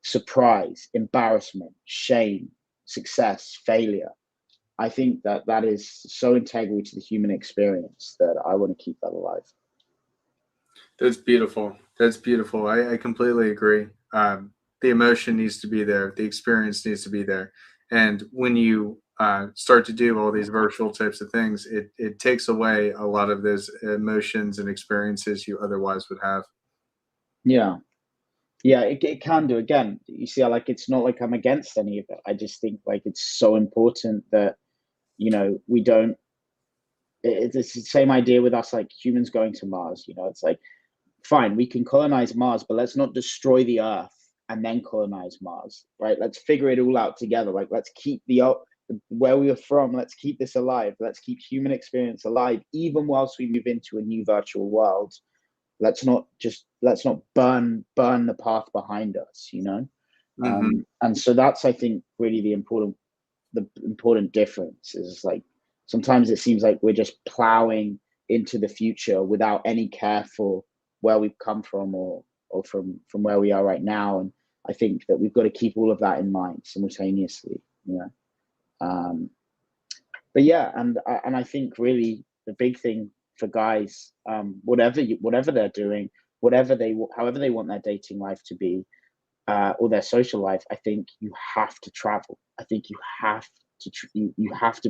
surprise, embarrassment, shame, success, failure. I think that that is so integral to the human experience that I want to keep that alive. That's beautiful. That's beautiful. I completely agree. The emotion needs to be there. The experience needs to be there. And when you start to do all these virtual types of things, it takes away a lot of those emotions and experiences you otherwise would have. Yeah. Yeah, it can do. Again, you see, like it's not like I'm against any of it. I just think like it's so important that, you know, we don't, it's the same idea with us, like humans going to Mars, you know, it's like, fine, we can colonize Mars, but let's not destroy the Earth and then colonize Mars, right? Let's figure it all out together. Like, let's keep where we are from. Let's keep this alive. Let's keep human experience alive, even whilst we move into a new virtual world. Let's not burn the path behind us, you know. Mm-hmm. And so that's, I think, really the important difference is like sometimes it seems like we're just plowing into the future without any care for where we've come from, or from where we are right now. And I think that we've got to keep all of that in mind simultaneously, you know. But yeah, and I think really the big thing for guys, whatever they're doing, however they want their dating life to be, or their social life, I think you have to travel. I think you have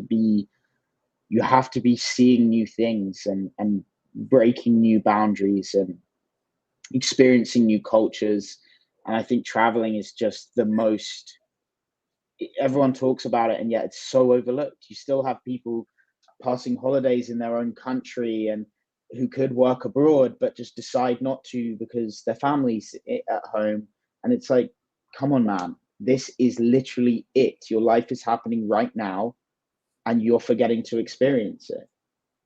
to be seeing new things, and breaking new boundaries and experiencing new cultures. And I think traveling is just the most, everyone talks about it and yet it's so overlooked. You still have people passing holidays in their own country and who could work abroad but just decide not to because their family's at home. And it's like, come on, man, this is literally it. Your life is happening right now and you're forgetting to experience it,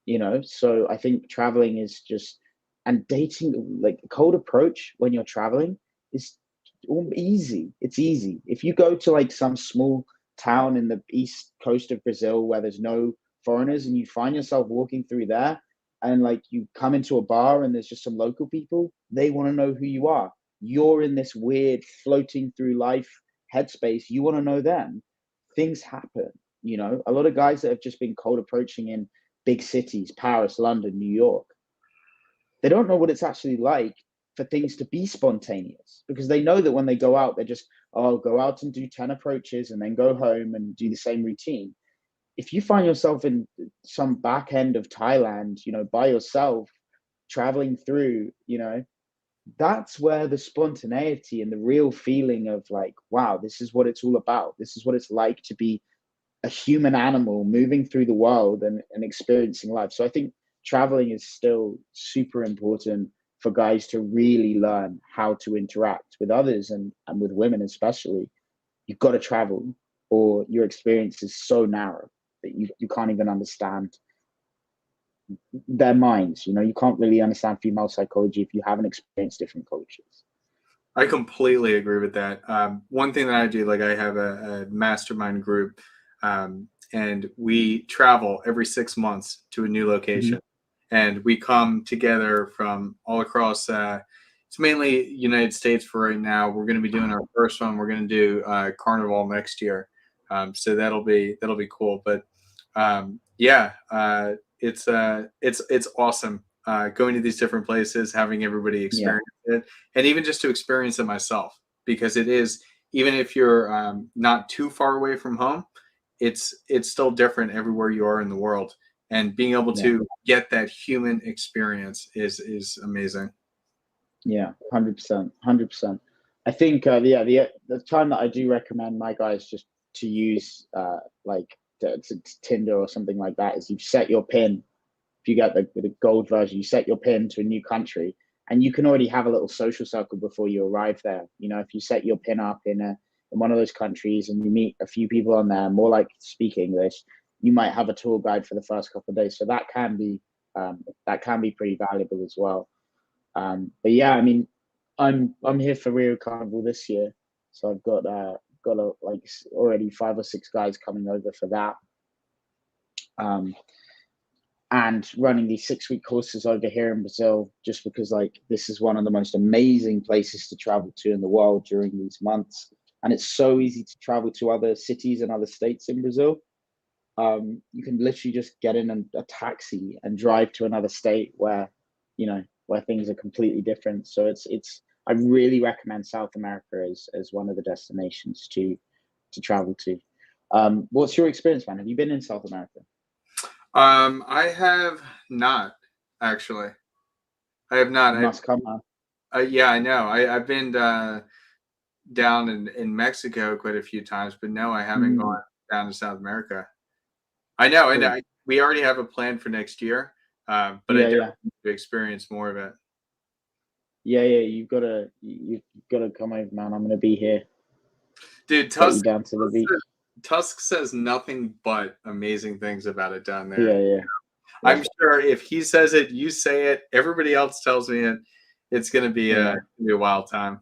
you know. So I think traveling is just, and dating, like a cold approach when you're traveling is easy. It's easy if you go to like some small town in the east coast of Brazil where there's no foreigners, and you find yourself walking through there, and like you come into a bar and there's just some local people. They want to know who you are. You're in this weird floating through life headspace. You want to know them. Things happen, you know. A lot of guys that have just been cold approaching in big cities, Paris, London, New York, they don't know what it's actually like for things to be spontaneous, because they know that when they go out, they're just, oh, go out and do 10 approaches and then go home and do the same routine. If you find yourself in some back end of Thailand, you know, by yourself, traveling through, you know, that's where the spontaneity and the real feeling of like, wow, this is what it's all about. This is what it's like to be a human animal moving through the world and experiencing life. So I think traveling is still super important for guys to really learn how to interact with others, and with women especially. You've got to travel, or your experience is so narrow that you can't even understand their minds. You know, you can't really understand female psychology if you haven't experienced different cultures. I completely agree with that. One thing that I do, like I have a mastermind group, and we travel every 6 months to a new location, and we come together from all across. It's mainly United States for right now. We're going to be doing our first one. We're going to do Carnival next year, so that'll be cool. But Yeah, it's awesome going to these different places, having everybody Yeah, experience it, and even just to experience it myself, because it is, even if you're not too far away from home, it's still different everywhere you are in the world, and being able yeah, to get that human experience is amazing. yeah, 100%, 100%. I think the time that I do recommend my guys just to use like Tinder or something like that is you set your pin. If you get the gold version, you set your pin to a new country, and you can already have a little social circle before you arrive there. You know, if you set your pin up in one of those countries and you meet a few people on there more like speak English, you might have a tour guide for the first couple of days. So that can be pretty valuable as well. But yeah, I mean, I'm here for Rio Carnival this year, so I've got like already 5 or 6 guys coming over for that. Um, and running these 6-week courses over here in Brazil, just because like this is one of the most amazing places to travel to in the world during these months, and it's so easy to travel to other cities and other states in Brazil. You can literally just get in a taxi and drive to another state where things are completely different. So it's I really recommend South America as one of the destinations to travel to. What's your experience, man? Have you been in South America? I have not, actually. I have not. You must come, man. Yeah, I know. I've been down in Mexico quite a few times, but no, I haven't gone Mm, down to South America. I know, and cool. we already have a plan for next year, but I Yeah, definitely yeah, need to experience more of it. yeah, yeah. You've gotta come over, man. I'm gonna be here. Dude, Get you down to the beach. Tusk says nothing but amazing things about it down there. Yeah, yeah, yeah, I'm sure if he says it, you say it, everybody else tells me it. It's yeah. gonna be a wild time.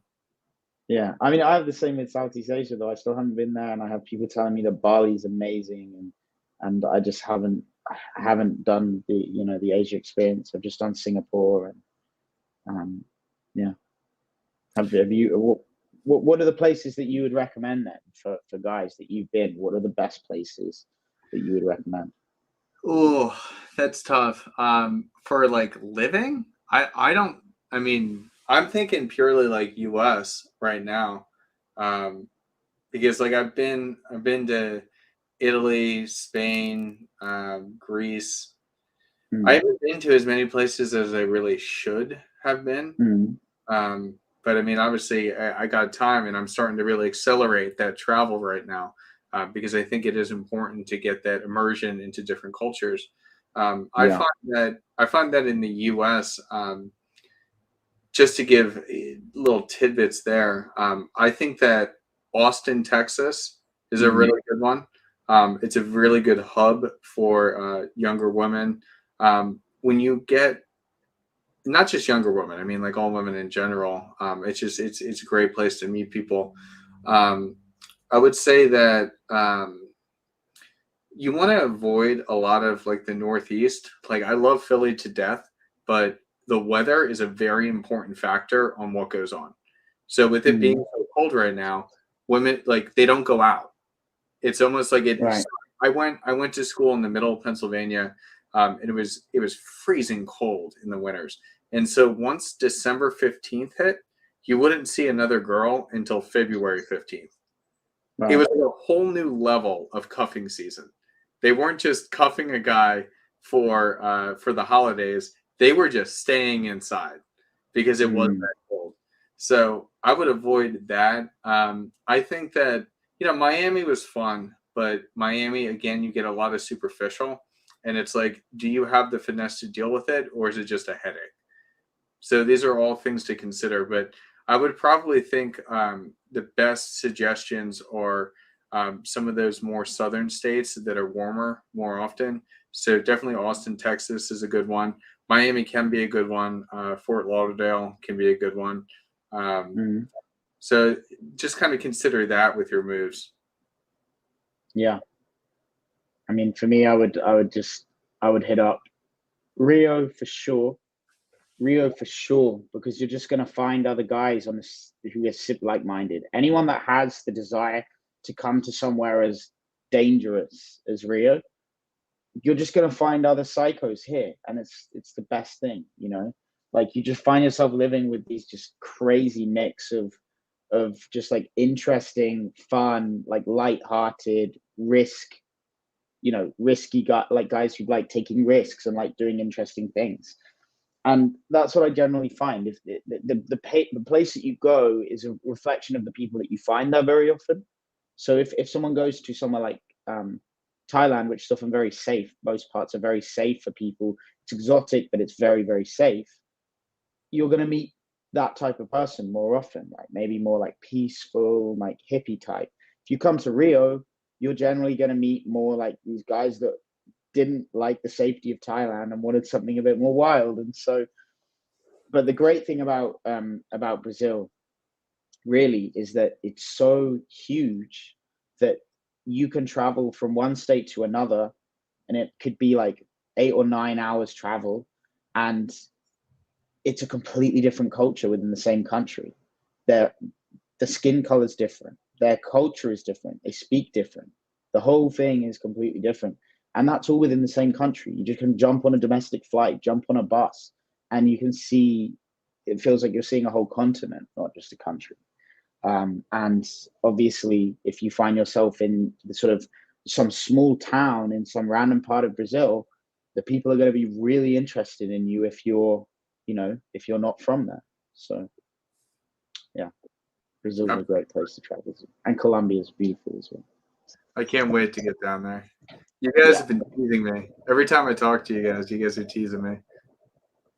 Yeah, I mean, I have the same with Southeast Asia though. I still haven't been there, and I have people telling me that Bali's amazing, and I just haven't done the Asia experience. I've just done Singapore, and yeah. Have you? What are the places that you would recommend then for guys that you've been? What are the best places that you would recommend? Oh, that's tough. For like living, I don't. I mean, I'm thinking purely like U.S. right now, um, because like I've been to Italy, Spain, Greece. I Mm, haven't been to as many places as I really should have been. mm, But I mean, obviously, I got time, and I'm starting to really accelerate that travel right now, because I think it is important to get that immersion into different cultures. yeah. I find that in the U.S., just to give little tidbits there, I think that Austin, Texas, is a Mm, really good one. It's a really good hub for younger women. When you get not just younger women, I mean like all women in general. It's a great place to meet people. Um, I would say that you want to avoid a lot of like the Northeast. Like I love Philly to death, but the weather is a very important factor on what goes on. So with it being mm, so cold right now, women like they don't go out. It's almost like it. right. I went to school in the middle of Pennsylvania, and it was freezing cold in the winters. And so once December 15th hit, you wouldn't see another girl until February 15th. It Right. was like a whole new level of cuffing season. They weren't just cuffing a guy for the holidays. They were just staying inside because it was Mm, that cold. So I would avoid that. I think that Miami was fun, but Miami again, you get a lot of superficial, and it's like, do you have the finesse to deal with it, or is it just a headache? So these are all things to consider, but I would probably think the best suggestions are some of those more southern states that are warmer more often. So definitely Austin, Texas is a good one. Miami can be a good one. Fort Lauderdale can be a good one. Um, mm, so just kind of consider that with your moves. yeah. I mean, for me, I would hit up Rio for sure. Rio for sure, because you're just going to find other guys who are like-minded. Anyone that has the desire to come to somewhere as dangerous as Rio, you're just going to find other psychos here, and it's the best thing, you know. Like, you just find yourself living with these just crazy mix of just like interesting, fun, like light-hearted, risky guys who like taking risks and like doing interesting things. And that's what I generally find. If the place that you go is a reflection of the people that you find there very often. So if someone goes to somewhere like Thailand, which is often very safe, most parts are very safe for people. It's exotic, but it's very, very safe. You're going to meet that type of person more often, like maybe more like peaceful, like hippie type. If you come to Rio, you're generally going to meet more like these guys that didn't like the safety of Thailand and wanted something a bit more wild. And so, but the great thing about Brazil really is that it's so huge that you can travel from one state to another, and it could be like 8 or 9 hours travel, and it's a completely different culture within the same country. The skin color is different, their culture is different, they speak different, the whole thing is completely different, and that's all within the same country. You just can jump on a domestic flight, jump on a bus, and you can see, it feels like you're seeing a whole continent, not just a country. And obviously, if you find yourself in the sort of some small town in some random part of Brazil, the people are going to be really interested in you if you're not from there. So yeah, Brazil is a great place to travel to, and Colombia is beautiful as well. I can't wait to get down there. You guys have been teasing me. Every time I talk to you guys are teasing me.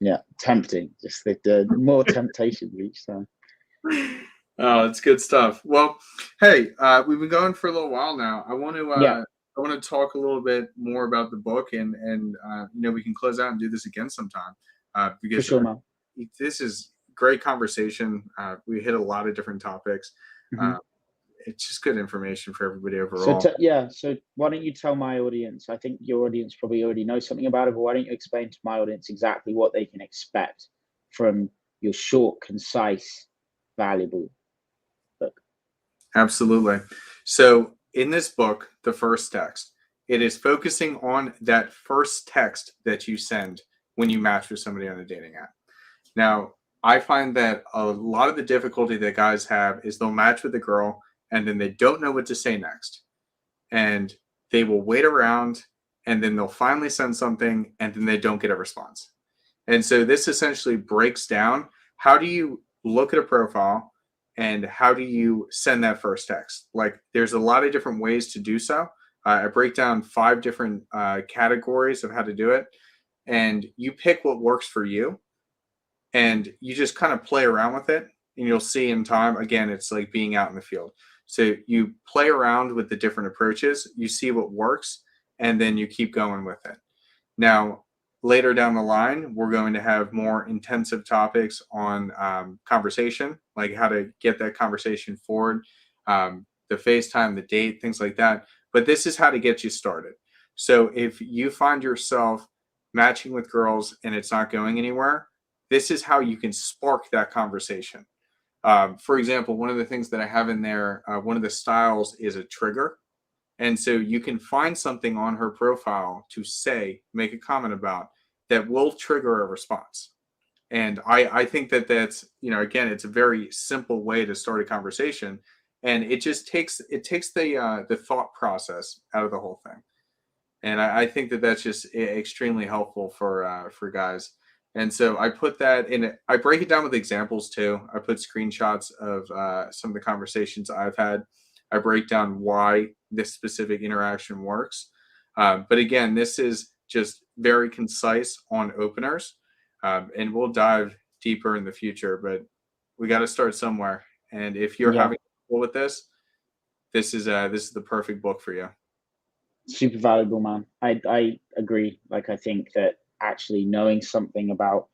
Yeah, tempting. Just the more temptation each time. Oh, it's good stuff. Well, hey, we've been going for a little while now. I want to talk a little bit more about the book, and we can close out and do this again sometime. Because for sure, man. This is great conversation. We hit a lot of different topics. Mm-hmm. It's just good information for everybody overall. So why don't you tell my audience? I think your audience probably already knows something about it, but why don't you explain to my audience exactly what they can expect from your short, concise, valuable book? Absolutely. So in this book, the first text, it is focusing on that first text that you send when you match with somebody on a dating app. Now, I find that a lot of the difficulty that guys have is they'll match with a girl and then they don't know what to say next. And they will wait around, and then they'll finally send something, and then they don't get a response. And so this essentially breaks down, how do you look at a profile and how do you send that first text? Like, there's a lot of different ways to do so. I break down 5 different categories of how to do it, and you pick what works for you, and you just kind of play around with it, and you'll see in time. Again, it's like being out in the field. So you play around with the different approaches, you see what works, and then you keep going with it. Now, later down the line, we're going to have more intensive topics on conversation, like how to get that conversation forward, the FaceTime, the date, things like that. But this is how to get you started. So if you find yourself matching with girls and it's not going anywhere, this is how you can spark that conversation. For example, one of the things that I have in there, one of the styles is a trigger. And so you can find something on her profile to say, make a comment about, that will trigger a response. And I think that that's, again, it's a very simple way to start a conversation. And it just takes the thought process out of the whole thing. And I think that that's just extremely helpful for guys. And so I put that in. I break it down with examples too. I put screenshots of some of the conversations I've had. I break down why this specific interaction works. But again, this is just very concise on openers. And we'll dive deeper in the future, but we got to start somewhere. And if you're having trouble with this, this is the perfect book for you. Super valuable, man. I agree. Like, I think that actually knowing something about,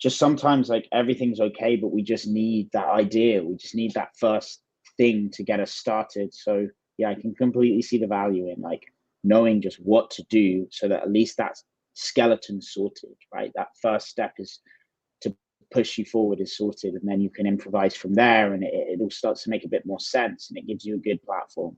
just sometimes like everything's okay, but we just need that idea. We just need that first thing to get us started. So yeah, I can completely see the value in like knowing just what to do, so that at least that skeleton's sorted, right? That first step is to push you forward is sorted, and then you can improvise from there, and it all starts to make a bit more sense, and it gives you a good platform.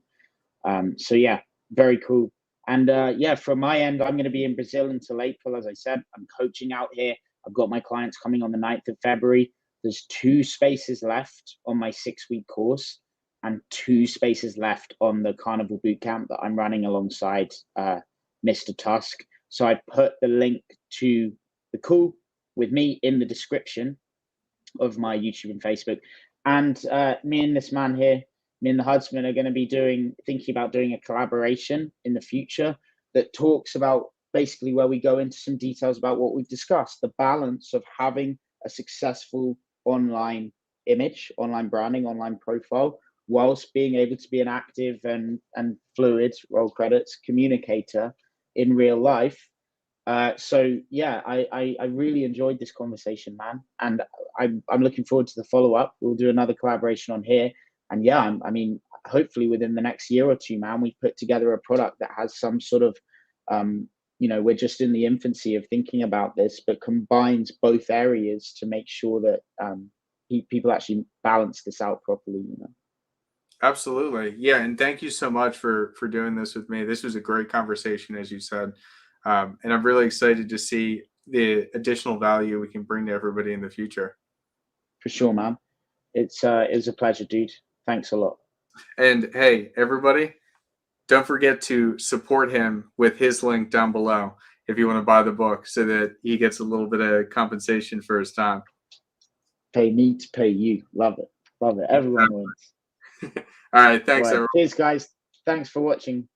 So yeah, very cool. And yeah, from my end, I'm going to be in Brazil until April. As I said, I'm coaching out here. I've got my clients coming on the 9th of February. There's 2 spaces left on my 6-week course and 2 spaces left on the Carnival Bootcamp that I'm running alongside Mr. Tusk. So I put the link to the call with me in the description of my YouTube and Facebook. And me and this man here, me and the Hudsman, are going to be thinking about doing a collaboration in the future that talks about basically where we go into some details about what we've discussed, the balance of having a successful online image, online branding, online profile, whilst being able to be an active and fluid, roll credits, communicator in real life. So yeah, I really enjoyed this conversation, man, and I'm looking forward to the follow-up. We'll do another collaboration on here, and yeah, I mean, hopefully within the next year or 2, man, we put together a product that has some sort of, we're just in the infancy of thinking about this, but combines both areas to make sure that people actually balance this out properly. Absolutely. Yeah. And thank you so much for doing this with me. This was a great conversation, as you said. And I'm really excited to see the additional value we can bring to everybody in the future. For sure, man. It was a pleasure, dude. Thanks a lot. And hey, everybody, don't forget to support him with his link down below if you want to buy the book so that he gets a little bit of compensation for his time. Pay me to pay you. Love it. Love it. Everyone wins. All right. Thanks, Right. everyone. Cheers, guys. Thanks for watching.